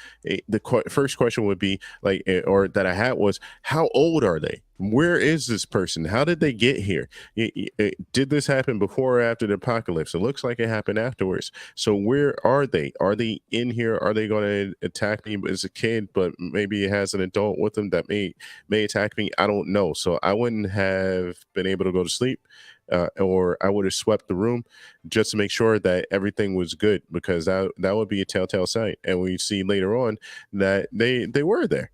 A: first question would be like, or that I had was, how old are they? Where is this person? How did they get here? Did this happen before or after the apocalypse? It looks like it happened afterwards. So where are they? Are they in here? Are they going to attack me as a kid, but maybe it has an adult with them that may attack me? I don't know. So I wouldn't have been able to go to sleep. Or I would have swept the room just to make sure that everything was good, because that would be a telltale sign. And we see later on that they were there.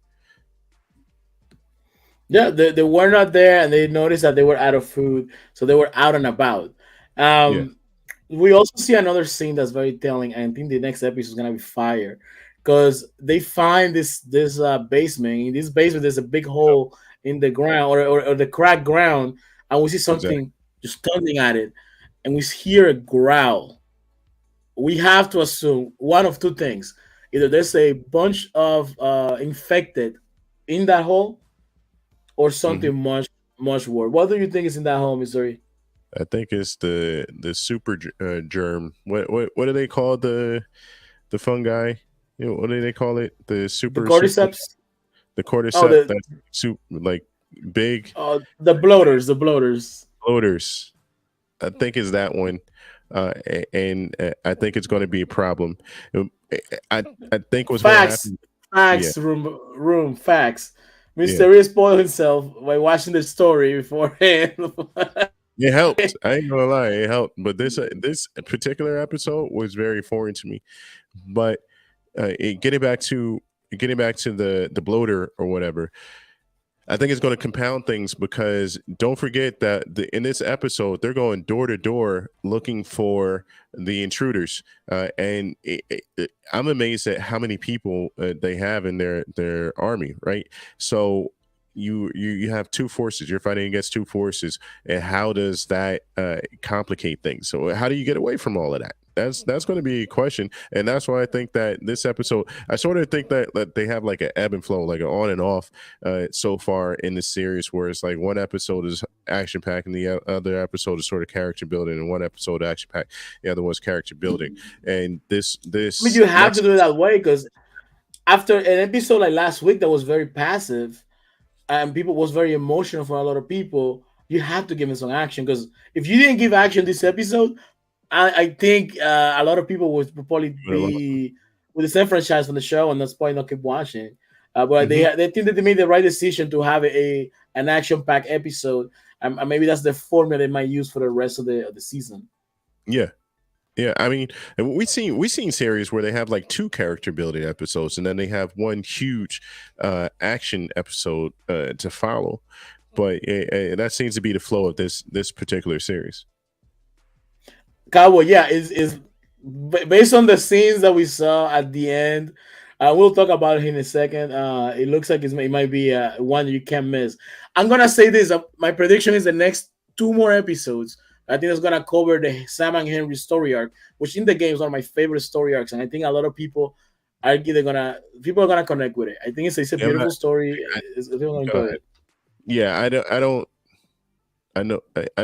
B: Yeah, they were not there, and they noticed that they were out of food, so they were out and about.
A: Yeah,
B: We also see another scene that's very telling, and I think the next episode is gonna be fire, because they find this basement. In this basement, there's a big hole in the ground or the cracked ground, and we see
A: exactly.
B: something just standing at it, and we hear a growl. We have to assume one of two things: either there's a bunch of infected in that hole or
A: Hmm.
B: something much worse. What do you think is in that home, Missouri?
A: I think it's the super germ. What do they call the fungi? You know, what do they call it? The
B: The
A: super
B: cordyceps?
A: the
B: Oh,
A: cordyceps. That's super like big
B: the bloaters, the bloaters.
A: bloaters. I think is that one. and I think it's going to be a problem. Um, I think what's going to
B: Facts,
A: happen. Yeah,
B: facts, room, facts.
A: yeah,
B: Mr. Ray spoiled himself by watching the story beforehand.
A: it helped. I ain't gonna lie, it helped. But this particular episode was very foreign to me. But getting back to the bloater or whatever. I think it's going to compound things because don't forget that in this episode they're going door to door looking for the intruders, and I'm amazed at how many people they have in their army. Right, so you have two forces. You're fighting against two forces, and how does that complicate things? So how do you get away from all of that? That's going to be a question, and that's why I think that this episode, I sort of think that they have like an ebb and flow, like an on and off so far in the series, where it's like one episode is action packed and the other episode is sort of character building, and one episode action packed, the other one's character building. And
B: I mean,
A: this
B: you have to
A: next,
B: do it that way because after an episode like last week that was very passive and people was very emotional for a lot of people, you have to give him some action because if you didn't give action this episode, I think a lot of people would probably be with the same franchise from the show and that's probably not keep watching. But
A: Mhm.
B: they think that they made the right decision to have an action packed episode, and maybe that's the formula they might use for the rest of the season.
A: Yeah. Yeah, I mean, and we seen series where they have like two character building episodes, and then they have one huge action episode to follow. But that seems to be the flow of this particular series.
B: Cowboy, yeah, is based on the scenes that we saw at the end. We'll talk about it in a second. It looks like it might be one you can't miss. I'm gonna say this: my prediction is the next two more episodes. I think it's gonna cover the Sam and Henry story arc, which in the game is one of my favorite story arcs, and I think a lot of people argue people are gonna connect with it. I think it's a
A: Yeah,
B: beautiful story.
A: I,
B: People gonna
A: go
B: enjoy
A: ahead.
B: it.
A: Yeah, I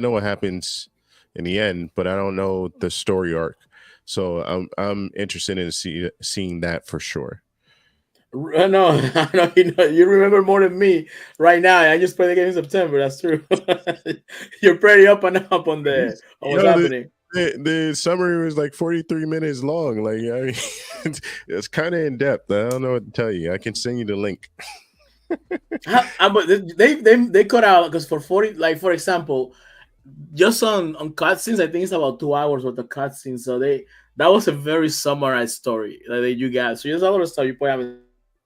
A: know what happens in the end, but I don't know the story arc. So I'm interested in seeing that for sure.
B: No, no, you remember more than me right now. I just played the game in September. That's true. You're pretty up and up on what's
A: Yo,
B: happening.
A: the summary was like 43 minutes long. Like, I mean, it's kind of in depth. I don't know what to tell you. I can send you the link.
B: But they cut out because for 40, like for example, just on cutscenes, I think it's about 2 hours worth of cutscenes. So that was a very summarized story that you got. So there's a lot of stuff you probably haven't.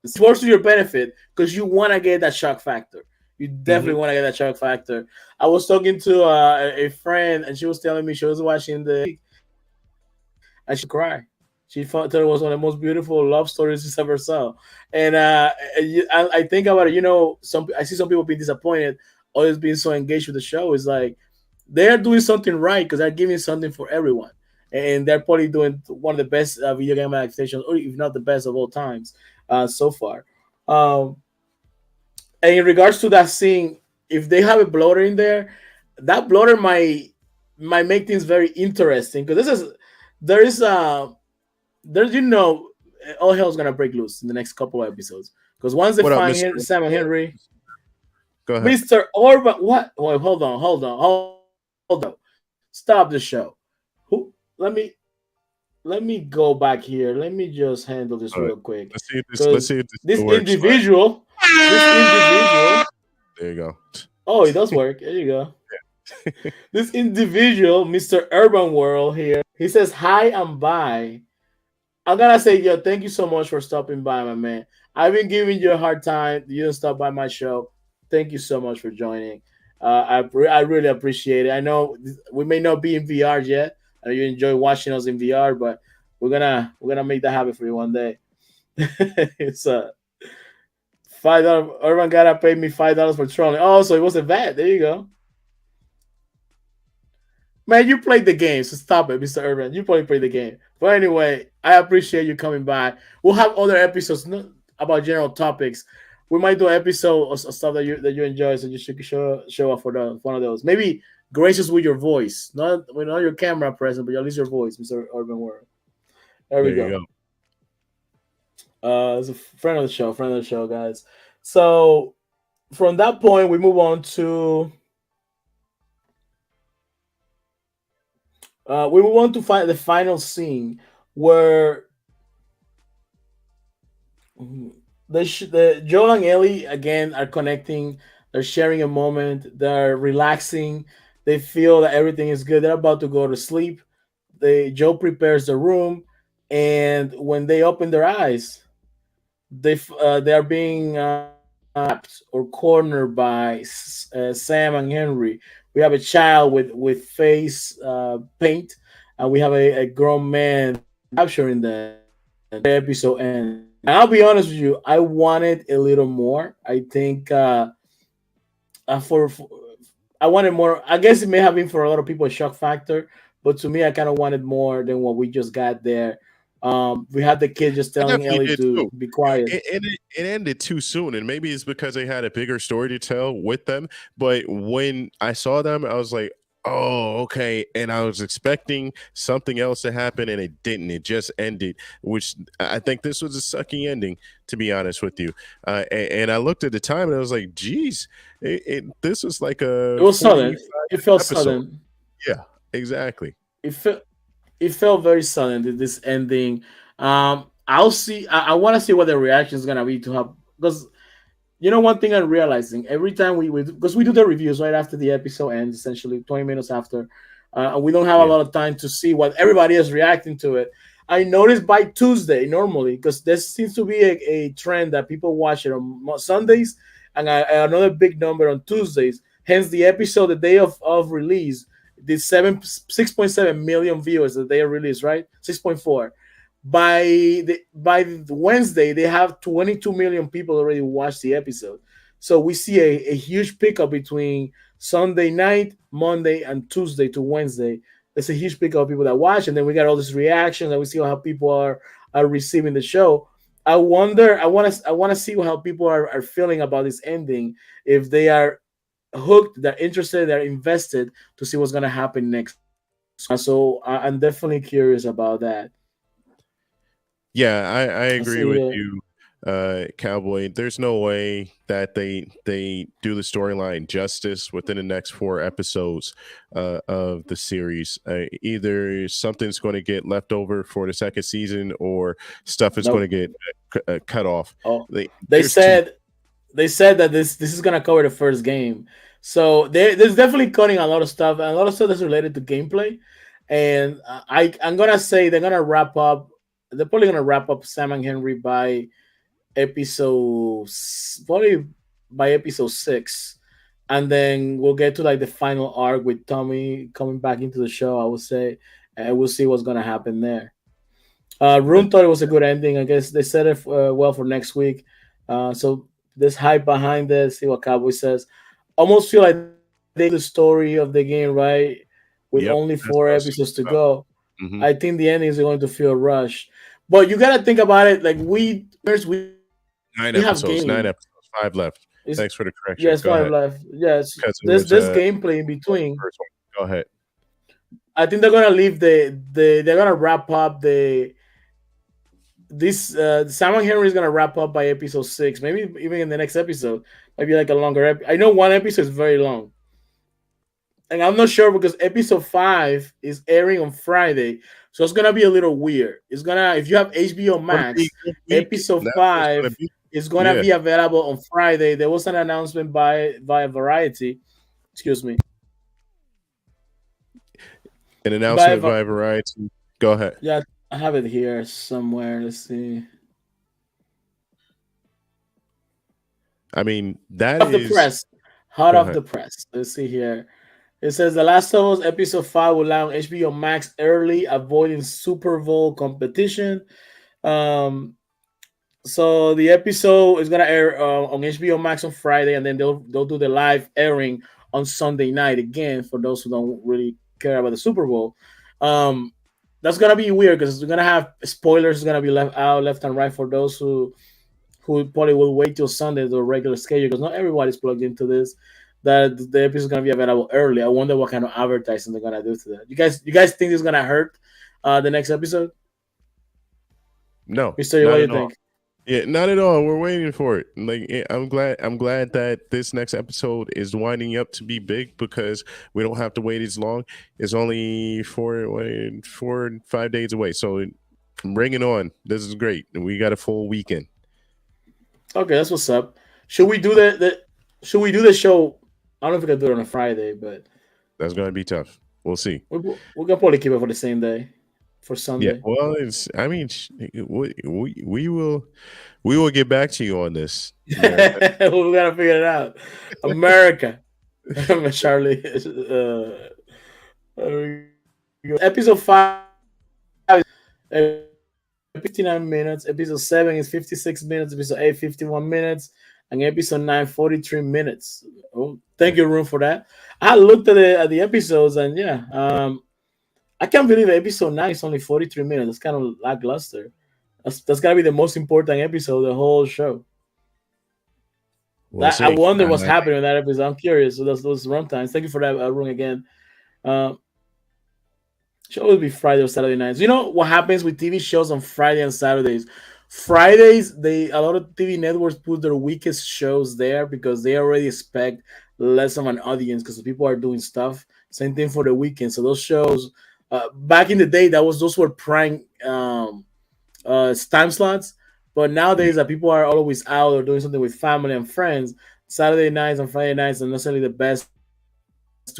B: It works to your benefit because you want to get that shock factor. You definitely
A: Hmm.
B: want to get that shock factor. I was talking to a friend and she was telling me she was watching and she cried. She thought it was one of the most beautiful love stories she's ever saw. And I think about it. I see some people being disappointed, always being so engaged with the show. Is like they're doing something right because they're giving something for everyone, and they're probably doing one of the best video game adaptations, or if not the best of all times so far. Um, and in regards to that scene, if they have a bloater in there, that bloater might make things very interesting because there is there's all hell's gonna break loose in the next couple of episodes because once they
A: What up,
B: find
A: Mister?
B: Sam and Henry,
A: Go ahead.
B: Mr. Orban, what? Wait, hold on. Stop the show. Who? Let me go back here. Let me just handle this
A: All right.
B: real quick
A: Let's
B: because
A: see if this
B: this
A: still works.
B: individual, this individual.
A: There you go.
B: Oh, it does work. There you go. This individual, Mr. Urban World here, he says hi and bye. I'm gonna say, yo, thank you so much for stopping by, my man. I've been giving you a hard time. You didn't stop by my show. Thank you so much for joining. I really appreciate it. I know we may not be in VR yet. I know you enjoy watching us in VR, but we're gonna make that happen for you one day. It's $5. Urban gotta pay me $5 for trolling. Oh, so it was a VAT. There you go. Man, you played the game, so stop it, Mr. Urban. You probably played the game. But anyway, I appreciate you coming by. We'll have other episodes about general topics. We might do an episode of stuff that you enjoy, so you should show up for one of those. Maybe gracious with your voice, not with not your camera present, but at least your voice, Mr. Urban World. There we
A: There you
B: go.
A: go.
B: It's a friend of the show, guys. So from that point, we move on to We want to find the final scene where the Joel and Ellie again are connecting. They're sharing a moment. They're relaxing. They feel that everything is good. They're about to go to sleep. Joe prepares the room, and when they open their eyes, they are being trapped or cornered by Sam and Henry. We have a child with face paint, and we have a grown man capturing the episode end. And I'll be honest with you, I wanted a little more. I think for I wanted more. I guess it may have been for a lot of people a shock factor, but to me, I kind of wanted more than what we just got there. We had the kid just
A: I
B: telling
A: definitely
B: Ellie
A: did
B: to
A: too.
B: be quiet.
A: It ended too soon, and maybe it's because they had a bigger story to tell with them. But when I saw them, I was like, "Oh, okay." And I was expecting something else to happen, and it didn't. It just ended, which I think this was a sucky ending, to be honest with you. And I looked at the time, and I was like, "Geez, this was like
B: It
A: a
B: was
A: 45
B: sudden. It felt
A: episode."
B: sudden.
A: Yeah, exactly.
B: It felt it felt very sudden. This ending. I'll see. I want to see what the reaction is gonna be to have because one thing I'm realizing every time we because we do the reviews right after the episode ends, essentially 20 minutes after, and we don't have a
A: Yeah.
B: lot of time to see what everybody is reacting to it. I noticed by Tuesday normally because there seems to be a trend that people watch it on Sundays and another big number on Tuesdays. Hence, the episode the day of release, the 6.7 million viewers the day of release, right? 6.4 by the Wednesday, they have 22 million people already watched the episode. So we see a huge pickup between Sunday night, Monday, and Tuesday to Wednesday. There's a huge pickup of people that watch, and then we got all these reactions, and we see how people are receiving the show. I wonder. I want to see how people are feeling about this ending. If they are hooked, they're interested, they're invested to see what's gonna happen next. So I'm definitely curious about that.
A: Yeah, I
B: I
A: agree
B: see
A: with
B: here.
A: you, Cowboy. There's no way that they do the storyline justice within the next 4 episodes of the series. Either something's going to get left over for the second season, or stuff is going to
B: Nope.
A: get cut off.
B: Oh,
A: They,
B: they
A: there's too.
B: said they said that this is gonna cover the first game, so there's definitely cutting a lot of stuff and a lot of stuff that's related to gameplay. And I'm gonna say they're gonna wrap up. They're probably gonna wrap up Sam and Henry by probably by episode 6, and then we'll get to like the final arc with Tommy coming back into the show. I would say, and we'll see what's gonna happen there. Room thought it was a good ending. I guess they said it well for next week. So there's hype behind this. See what Cowboy says. Almost feel like they the story of the game right with
A: Yep,
B: only
A: that's
B: four
A: what I was
B: episodes to
A: thinking about.
B: go.
A: Hmm.
B: I think the ending is going to feel rushed. But you gotta think about it. Like
A: Nine
B: we have
A: episodes, nine
B: game.
A: episodes, 5 left.
B: It's
A: Thanks for the correction.
B: yes,
A: Go
B: five
A: ahead,
B: left. Yes,
A: because it
B: there's
A: was
B: this gameplay in
A: the
B: between.
A: first one. Go ahead.
B: I think they're gonna leave they're gonna wrap up the this Simon Henry is gonna wrap up by episode 6, maybe even in the next episode, maybe like a longer. I know one episode is very long, and I'm not sure because episode 5 is airing on Friday, so it's gonna be a little weird. It's gonna if you have HBO
A: Gonna be
B: Max,
A: a good week.
B: episode
A: That's what it's gonna
B: 5
A: be.
B: is gonna
A: Yeah,
B: be available on Friday. There was an announcement by via Variety, excuse me,
A: an
B: by
A: announcement by Variety. Go ahead.
B: yeah, I have it here somewhere. Let's see.
A: I mean, that
B: Of the
A: is.
B: press, hot
A: Go
B: off
A: ahead.
B: the press. Let's see here. It says The Last of Us episode 5 will land on HBO Max early, avoiding Super Bowl competition. Um, so the episode is gonna air on HBO Max on Friday, and then they'll do the live airing on Sunday night again for those who don't really care about the Super Bowl. Um, that's gonna be weird because we're gonna have spoilers gonna be left out left and right for those who probably will wait till Sunday the regular schedule because not everybody's plugged into this. That the episode is gonna be available early. I wonder what kind of advertising they're gonna do to that. You guys think it's gonna hurt the next episode?
A: No,
B: Mister, what
A: not
B: do you
A: at all.
B: think?
A: Yeah, not at all. We're waiting for it. Like I'm glad. I'm glad that this next episode is winding up to be big because we don't have to wait as long. It's only 5 days away. So bring it on. This is great. And we got a full weekend.
B: Okay, that's what's up. Should we do the Should we do the show? I don't know if we can do it on a Friday, but
A: That's going to be tough. We'll see.
B: we can probably keep it for the same day, for
A: Yeah.
B: Sunday.
A: Well, it's. I mean, we will get back to you on this,
B: We
A: America.
B: gotta figure it out. America, Charlie. There we go. Episode 5 is 59 minutes. Episode 7 is 56 minutes. Episode 8, 51 minutes. And episode 9, 43 minutes. Oh, thank you, Room, for that. I looked at the episodes, and yeah, I can't believe episode 9 is only 43 minutes. It's kind of lackluster. That's gotta be the most important episode of the whole show.
A: We'll
B: I
A: see.
B: wonder what's happening in that episode. I'm curious. So those runtimes. Thank you for that, Room, again. Should always be Friday or Saturday nights. You know what happens with TV shows on Friday and Saturdays? Fridays, a lot of TV networks put their weakest shows there because they already expect less of an audience because people are doing stuff. Same thing for the weekend. So those shows, back in the day, those were prime time slots. But nowadays, that people are always out or doing something with family and friends. Saturday nights and Friday nights are not necessarily the best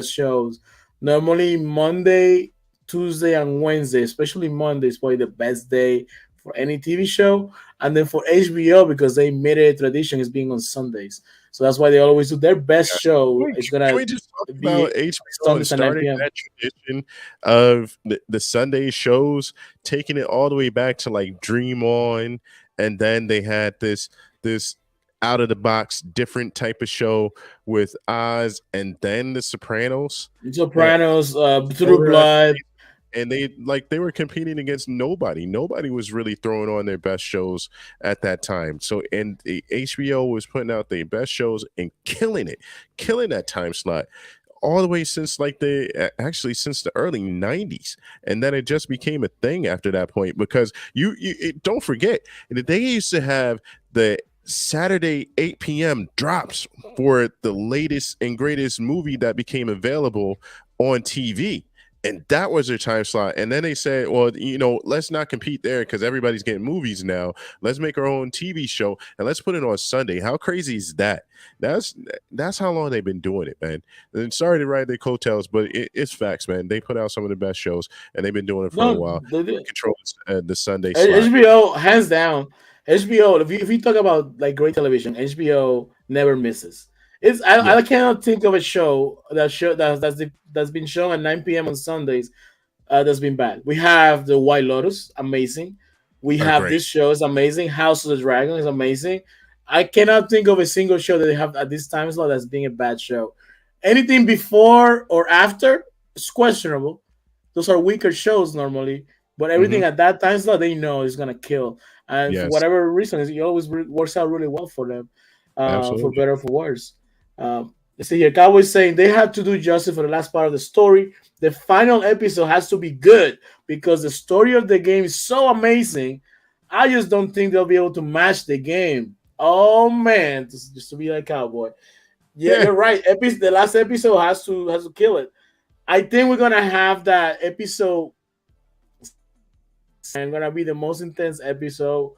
B: shows. Normally, Monday, Tuesday, and Wednesday, especially Monday, is probably the best day for any TV show. And then for HBO, because they made it a tradition, is being on Sundays. So that's why they always do their best show. It's
A: Can
B: gonna
A: we just talk
B: be
A: about HBO and
B: Sundays at 9
A: starting
B: p.m.
A: that tradition of the Sunday shows, taking it all the way back to like Dream On, and then they had this out of the box different type of show with Oz, and then The Sopranos.
B: Sopranos, True
A: Order at
B: Blood.
A: and they were competing against nobody was really throwing on their best shows at that time. So and the HBO was putting out their best shows and killing that time slot all the way since actually since the early 90s, and then it just became a thing after that point because don't forget they used to have the Saturday 8 p.m. drops for the latest and greatest movie that became available on TV. And that was their time slot. And then they said, well, let's not compete there because everybody's getting movies now. Let's make our own TV show and let's put it on Sunday. How crazy is that? That's how long they've been doing it, man. And sorry to ride their coattails, but it's facts, man. They put out some of the best shows and they've been doing it for a while.
B: They did.
A: Control the Sunday slot.
B: HBO, hands down. HBO, if you talk about like great television, HBO never misses. I cannot think of a show that's been shown at 9 p.m. on Sundays that's been bad. We have the White Lotus, amazing. We have
A: great.
B: this show is amazing. House of the Dragon is amazing. I cannot think of a single show that they have at this time slot that's being a bad show. Anything before or after is questionable. Those are weaker shows normally, but everything at that time slot they know is gonna kill. And for whatever reason, it always works out really well for them, for better or for worse. Let's see here. Cowboys saying they have to do justice for the last part of the story. The final episode has to be good because the story of the game is so amazing. I just don't think they'll be able to match the game. Oh man, just to be like Cowboy. Yeah, you're right. The last episode has to kill it. I think we're gonna have that episode and gonna be the most intense episode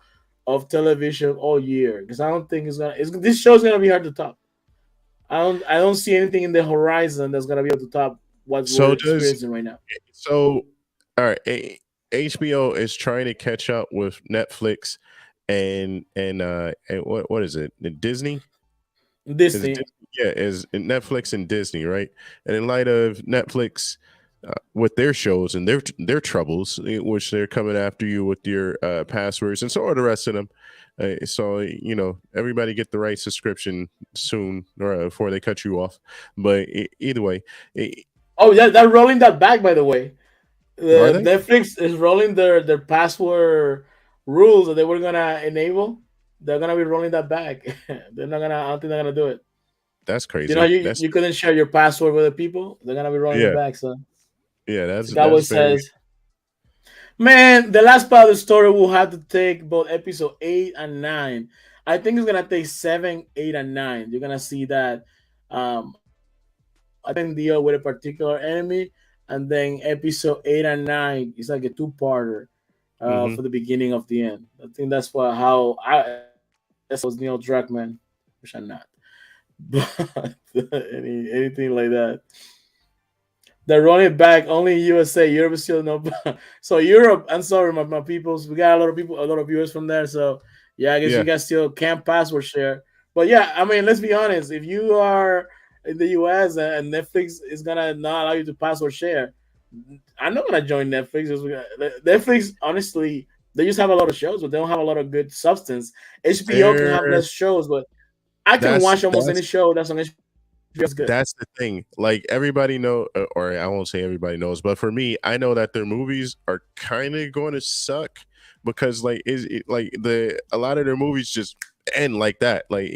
B: of television all year because I don't think this show's gonna be hard to top. I don't see anything in the horizon that's gonna be able to top what we're experiencing right now.
A: So, all right, HBO is trying to catch up with Netflix and what is it? Disney.
B: Disney.
A: Is Netflix and Disney, right? And in light of Netflix with their shows and their troubles, which they're coming after you with your passwords, and so are the rest of them. So everybody get the right subscription soon or before they cut you off. But either way,
B: they're rolling that back. By the way, Netflix is rolling their password rules that they were gonna enable. They're gonna be rolling that back. They're not gonna. I don't think they're gonna do it.
A: That's crazy.
B: You couldn't share your password with the people. They're gonna be rolling it back. So
A: yeah, that's
B: Cowboy says. Man, the last part of the story will have to take both episode 8 and 9. I think it's gonna take 7, 8, and 9. You're gonna see that I think deal with a particular enemy, and then episode 8 and 9 is like a two-parter
A: Hmm.
B: for the beginning of the end. I think that's what how I that was Neil Druckmann, which I'm not, but anything like that. They're running back only in USA. Europe is still no. So Europe, I'm sorry, my peoples. We got a lot of people, a lot of viewers from there. So yeah, I guess you
A: Yeah,
B: guys still can't password share. But yeah, I mean, let's be honest. If you are in the US and Netflix is gonna not allow you to password share, I'm not gonna join Netflix. Netflix, honestly, they just have a lot of shows, but they don't have a lot of good substance. HBO can have
A: there.
B: less shows, but I can
A: That's
B: watch almost any
A: that's
B: show that's on HBO. It's good.
A: that's the thing. Like everybody know, or I won't say everybody knows, but for me, I know that their movies are kind of going to suck because like is it, like the a lot of their movies just end like that. Like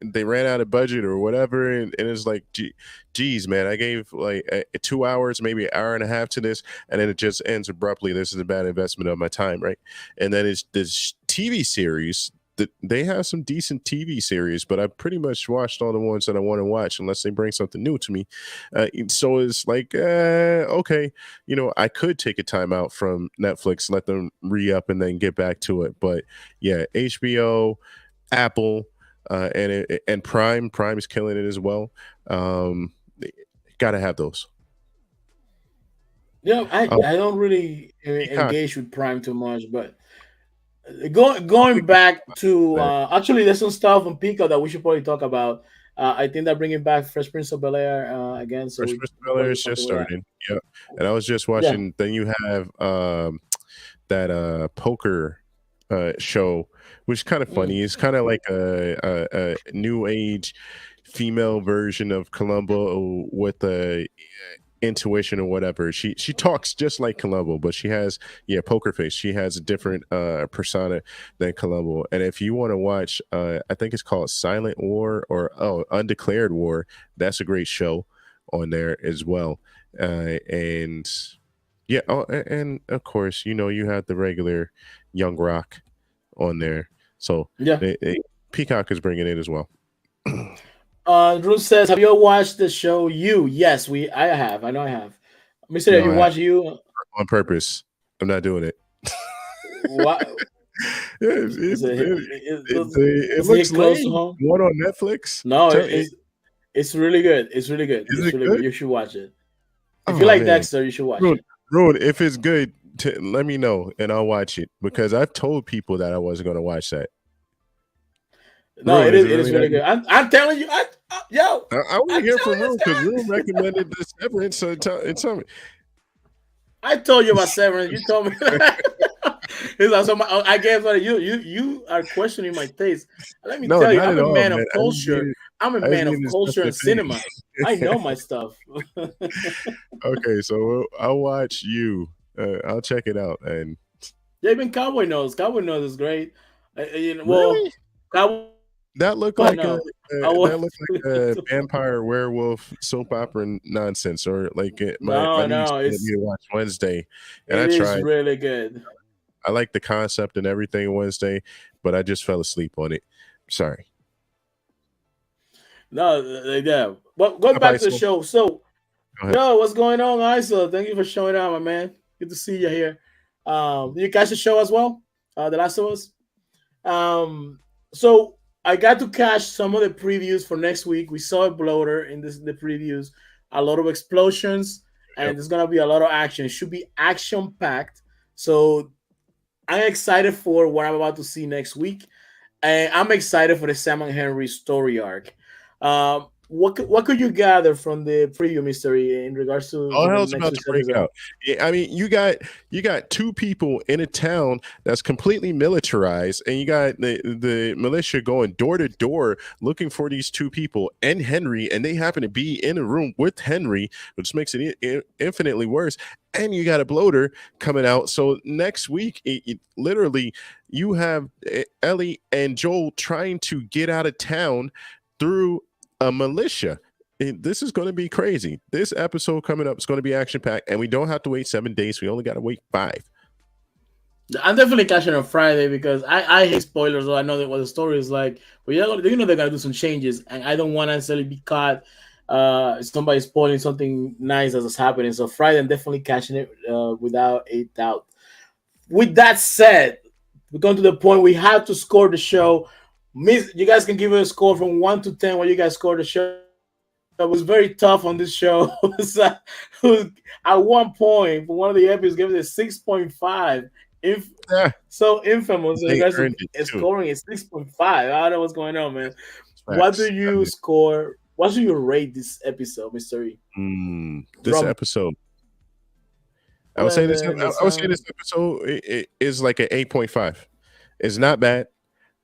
A: they ran out of budget or whatever, and it's like, geez, man, I gave like 2 hours, maybe an hour and a half to this, and then it just ends abruptly. This is a bad investment of my time, right? And then it's this TV series they have some decent TV series, but I pretty much watched all the ones that I want to watch unless they bring something new to me. So it's like, okay, I could take a time out from Netflix, let them re up, and then get back to it. But yeah, HBO, Apple, and Prime is killing it as well. Um, Got to have those.
B: Yeah,
A: Oh,
B: I don't really
A: Peacock,
B: engage with Prime too much, but going back to
A: man.
B: actually, there's some stuff on Pico that we should probably talk about. I think they're bringing back Fresh Prince of Bel Air again, so
A: Fresh
B: we
A: Prince of
B: can
A: Bel-Air
B: probably do
A: is just
B: something with that.
A: starting. Yeah, and I was just
B: Yeah,
A: watching. Then you have that poker show, which is kind of
B: mm.
A: funny. It's kind of like a new age female version of Columbo with a intuition or whatever. She talks just like Columbo, but she has poker face. She has a different persona than Columbo. And if you want to watch, I think it's called Silent War or Undeclared War. That's a great show on there as well. And yeah, and of course, you have the regular Young Rock on there. So
B: Yeah.
A: Peacock is bringing it as well.
B: Drew says, "Have you watched the show You?" Yes, I have. I know I have. Mister, have
A: No,
B: you
A: I have
B: watched You?
A: on purpose. I'm not doing it.
B: What
A: It,
B: is
A: it,
B: it?
A: it, it
B: Is it
A: looks
B: hit close to
A: lame.
B: home?
A: One on Netflix.
B: No, it's really good. It's really good.
A: Is
B: It's
A: it
B: really good.
A: good?
B: You should watch it. If you
A: Oh
B: like
A: man,
B: Dexter, you should watch
A: Rude,
B: it.
A: Rude. If it's good, let me know and I'll watch it because I've told people that I wasn't going to watch that.
B: No,
A: Rude,
B: it
A: is
B: is.
A: it
B: It is
A: really that
B: really
A: good?
B: good. I'm telling you. Yo,
A: I want to
B: I'm
A: hear
B: telling
A: from
B: you,
A: Rude because Rude
B: Scott.
A: recommended the Severance. So tell me.
B: I told you about Severance. You told me. It's like, so I guess what you are questioning my taste. Let me
A: No,
B: tell you,
A: not
B: I'm
A: at
B: a
A: all,
B: man
A: man.
B: of culture. I'm a
A: I just
B: man of
A: needed stuff
B: culture
A: to
B: and cinema. I
A: think.
B: know my stuff.
A: Okay, so I'll watch you. I'll check it out. And
B: Yeah, even Cowboy knows. Cowboy knows is great.
A: really,
B: Cowboy
A: that looked like a
B: no. I was,
A: that looked like a vampire werewolf soap opera nonsense, or like my
B: no,
A: niece
B: no.
A: wanted me to watch Wednesday, and I
B: It is
A: tried.
B: really good.
A: I like the concept and everything Wednesday, but I just fell asleep on it. Sorry.
B: No, yeah. But going
A: How
B: back
A: about
B: to the
A: so?
B: show. So,
A: Go ahead.
B: yo, what's going on, Isa? Thank you for showing up, my man. Good to see you here. You catch the show as well? The Last of Us. Um, so I got to catch some of the previews for next week. We saw a bloater in the previews, a lot of explosions,
A: Yep.
B: and there's gonna be a lot of action. It should be action packed. So I'm excited for what I'm about to see next week. And I'm excited for the Sam and Henry story arc. What could you gather from the preview mystery in regards
A: All
B: to the
A: hell's
B: next
A: about to
B: week's
A: break
B: episode?
A: out. Yeah, I mean, you got two people in a town that's completely militarized, and you got the militia going door to door looking for these two people and Henry, and they happen to be in a room with Henry, which makes it infinitely worse. And you got a bloater coming out. So next week, literally, you have Ellie and Joel trying to get out of town through a militia. This is going to be crazy. This episode coming up is going to be action packed, and we don't have to wait 7 days. We only got to wait 5.
B: I'm definitely catching on Friday because I hate spoilers. So I know that what the story is like, but they're gonna do some changes, and I don't want to necessarily be caught. Somebody spoiling something nice that's happening. So Friday, I'm definitely catching it without a doubt. With that said, we're going to the point we have to score the show. Miss, you guys can give it a score from 1 to 10. What you guys score the show? It was very tough on this show. At one point, for one of the episodes, gave it a 6.5. If
A: Yeah,
B: so infamous, you
A: they
B: guys are
A: earned it too.
B: scoring a 6.5. I don't know what's going on, man. What do
A: Facts. I
B: you
A: mean,
B: score? What do you rate this episode, Mystery?
A: this
B: From
A: episode, I would say this.
B: the
A: I would say
B: sound.
A: this episode is like an 8.5. It's not bad.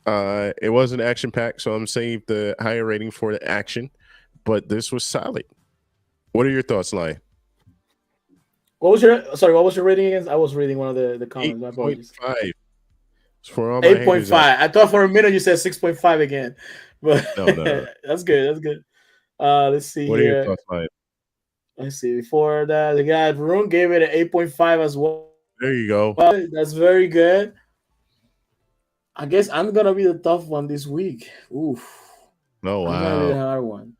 A: It wasn't action packed, so I'm saying the higher rating for the action. But this was solid. What are your thoughts, Lion?
B: What was your sorry? What was your rating against? I was reading one of the
A: Eight
B: comments. My
A: point
B: apologies.
A: five for all my
B: Eight point
A: haters out.
B: five. I thought for a minute you said 6.5 again, but
A: No, no, no.
B: that's good. That's good. Let's see
A: What are your
B: here.
A: thoughts, Lion?
B: Let's see. Before that, the guy Varun gave it an 8.5 as well.
A: There you go.
B: That's very good. I guess I'm gonna be the tough one this week. Oof.
A: Oh
B: I'm gonna be the
A: wow,
B: hard one.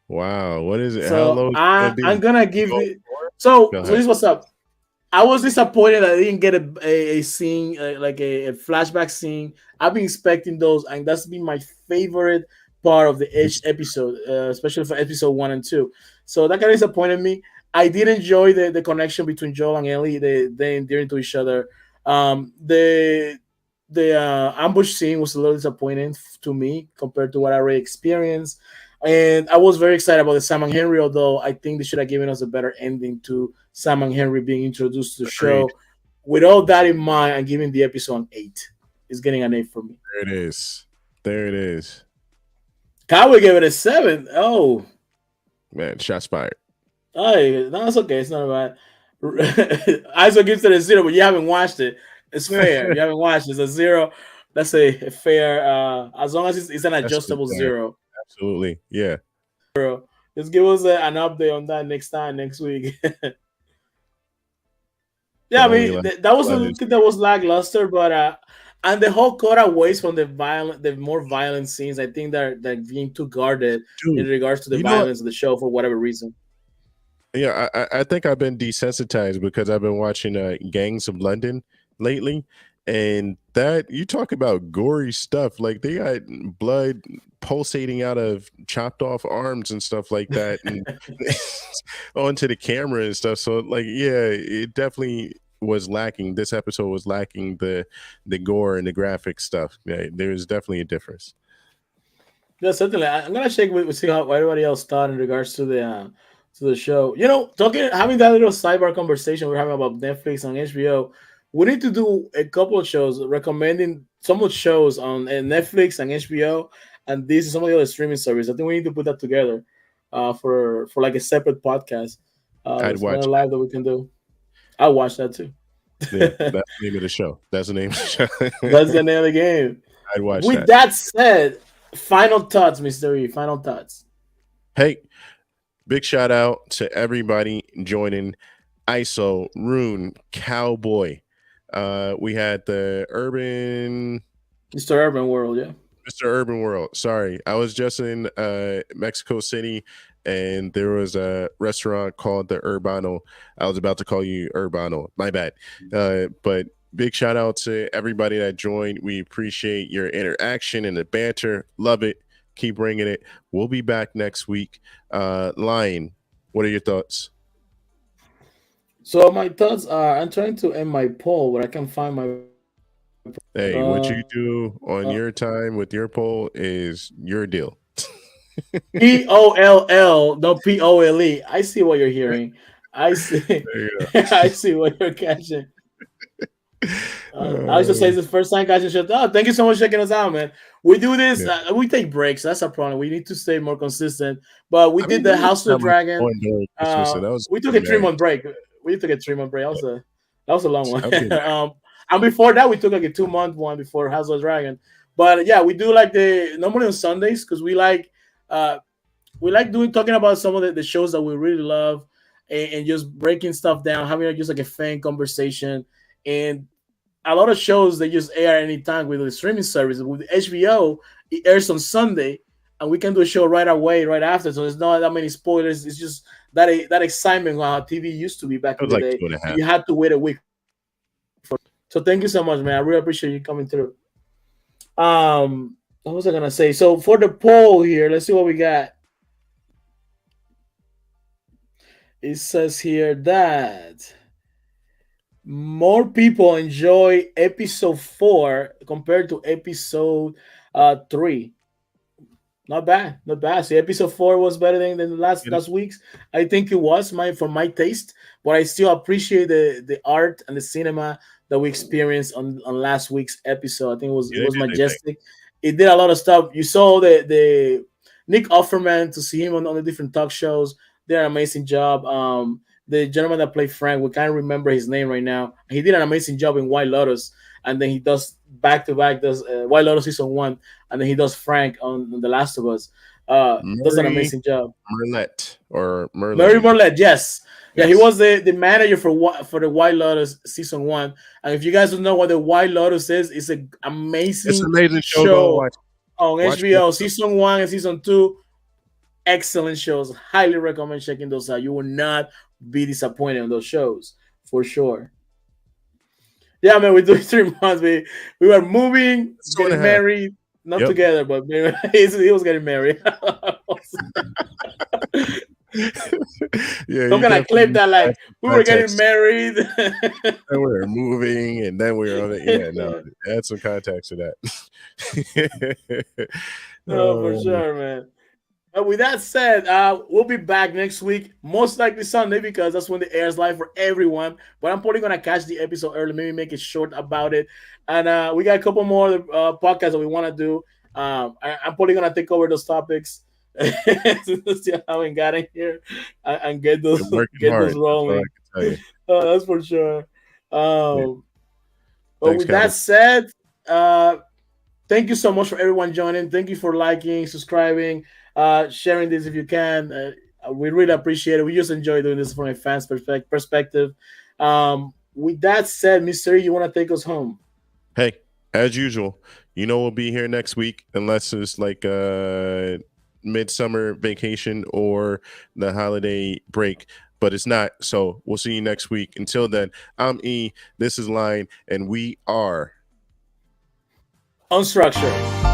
A: wow. What is it? How
B: So
A: low is it gonna
B: I'm
A: be?
B: gonna
A: You
B: give
A: go
B: it.
A: for it?
B: So
A: Go
B: this
A: ahead.
B: is what's up. I was disappointed that I didn't get a scene like a flashback scene. I've been expecting those, and that's been my favorite part of the each episode, especially for episode 1 and 2. So that kind of disappointed me. I did enjoy the connection between Joel and Ellie. They endearing to each other. The ambush scene was a little disappointing to me compared to what I already experienced. And I was very excited about the Sam and Henry, although I think they should have given us a better ending to Sam and Henry being introduced to the
A: Agreed.
B: show. With all that in mind, I'm giving the episode an 8. It's getting an 8 for me.
A: There it is. There it is.
B: Cowboy gave it a 7. Oh,
A: Man, shots fired.
B: hey, no, it's okay. It's not bad. ISO gives it a 0, but you haven't watched it. It's fair. You haven't watched it. It's a 0. That's a fair, as long as it's an
A: That's
B: adjustable
A: fair.
B: 0.
A: Absolutely. Yeah.
B: Just give us an update on that next week.
A: The
B: Yeah, I
A: only
B: mean
A: last
B: that was a
A: one
B: little
A: is
B: thing that was lackluster, but and the whole cut away from the more violent scenes. I think they're being too guarded in
A: dude.
B: regards to the
A: You know what?
B: violence of the show for whatever reason.
A: Yeah, I think I've been desensitized because I've been watching Gangs of London lately, and that you talk about gory stuff. Like they got blood pulsating out of chopped off arms and stuff like that, and onto the camera and stuff. So like, yeah, it definitely was lacking. This episode was lacking the gore and the graphic stuff. Yeah, there's definitely a difference.
B: Yeah, certainly. I'm gonna check with see how everybody else thought in regards to the show. You know, talking having that little sidebar conversation we're having about Netflix and HBO. We need to do a couple of shows recommending some of the shows on Netflix and HBO, and this is some of the other streaming services. I think we need to put that together for like a separate podcast.
A: I'd
B: It's one
A: watch
B: live that we can do. I'll watch that too.
A: that. Yeah, that's the name of the show. That's the name of the
B: That's
A: show.
B: the name of the game.
A: I'd watch
B: With
A: that.
B: that said, final thoughts, Mr. E. Final thoughts.
A: Hey, big shout out to everybody joining ISO, Rune, Cowboy. We had the
B: Mr. Urban World, yeah.
A: Mr. Urban World. Sorry, I was just in Mexico City, and there was a restaurant called the Urbano. I was about to call you Urbano. My bad. But big shout out to everybody that joined. We appreciate your interaction and the banter. Love it. Keep bringing it. We'll be back next week. Lion, what are your thoughts?
B: So my thoughts are I'm trying to end my poll, but I can find my
A: Hey, what
B: uh,
A: you do on
B: uh
A: your time with your poll is your deal.
B: POLL, no POLE. I see what you're hearing. I see.
A: There you
B: I see what you're catching. I was just say
A: go.
B: it's the first time guys just oh, thank you so much for checking us out, man. We do this.
A: Yeah.
B: We take breaks. That's a problem. We need to stay more consistent. But we
A: I
B: did
A: mean,
B: the
A: there was
B: House of the
A: some
B: Dragon.
A: on during Christmas, and that was
B: We took a
A: pretty nice.
B: 3 month break. We took a 3 month break. That was a long one.
A: I'll be nice.
B: And before that, we took like a 2 month one before House of the Dragon. But yeah, we do like the normally on Sundays because we like doing talking about some of the shows that we really love and just breaking stuff down, having just like a fan conversation. And a lot of shows they just air anytime with the streaming service. With HBO, it airs on Sunday, and we can do a show right away, right after. So there's not that many spoilers. It's just that excitement on how TV used to be back
A: It
B: in
A: was
B: the
A: like
B: day.
A: 2.5.
B: You had to wait a week. So thank you so much, man. I really appreciate you coming through. What was I gonna say? So for the poll here, let's see what we got. It says here that more people enjoy episode 4 compared to episode 3. Not bad, not bad. See, episode 4 was better than the last week's. I think it was for my taste, but I still appreciate the art and the cinema that we experienced on last week's episode. I think it was majestic. It did a lot of stuff. You saw the Nick Offerman, to see him on the different talk shows. Did an amazing job. The gentleman that played Frank, we can't remember his name right now. He did an amazing job in White Lotus, and then he does back to back does White Lotus season 1, and then he does Frank on The Last of Us. Does an amazing job. Murray Marlette, yes. Yeah, he was the manager for the White Lotus season 1. And if you guys don't know what the White Lotus is, it's an amazing show on HBO. Season 1 and season 2, excellent shows. Highly recommend checking those out. You will not be disappointed on those shows for sure. Yeah, man, we're doing 3 months. We were moving, getting married, not together, but he was getting married.
A: Yeah,
B: I'm gonna clip that. Like, we were getting married,
A: and we were moving, and then we were on it. Yeah, no, add some context to that.
B: No, for sure, man. But with that said, we'll be back next week, most likely Sunday, because that's when the airs live for everyone. But I'm probably gonna catch the episode early, maybe make it short about it. And we got a couple more podcasts that we want to do. I'm probably gonna take over those topics. Still haven't got in here and get those rolling. That's for sure. But with that said, thank you so much for everyone joining. Thank you for liking, subscribing, sharing this if you can. We really appreciate it. We just enjoy doing this from a fan's perspective. With that said, Mr. You want to take us home?
A: Hey, as usual, we'll be here next week unless it's like midsummer vacation or the holiday break, but it's not. So we'll see you next week. Until then, I'm E, this is Line, and we are
B: Unstructured.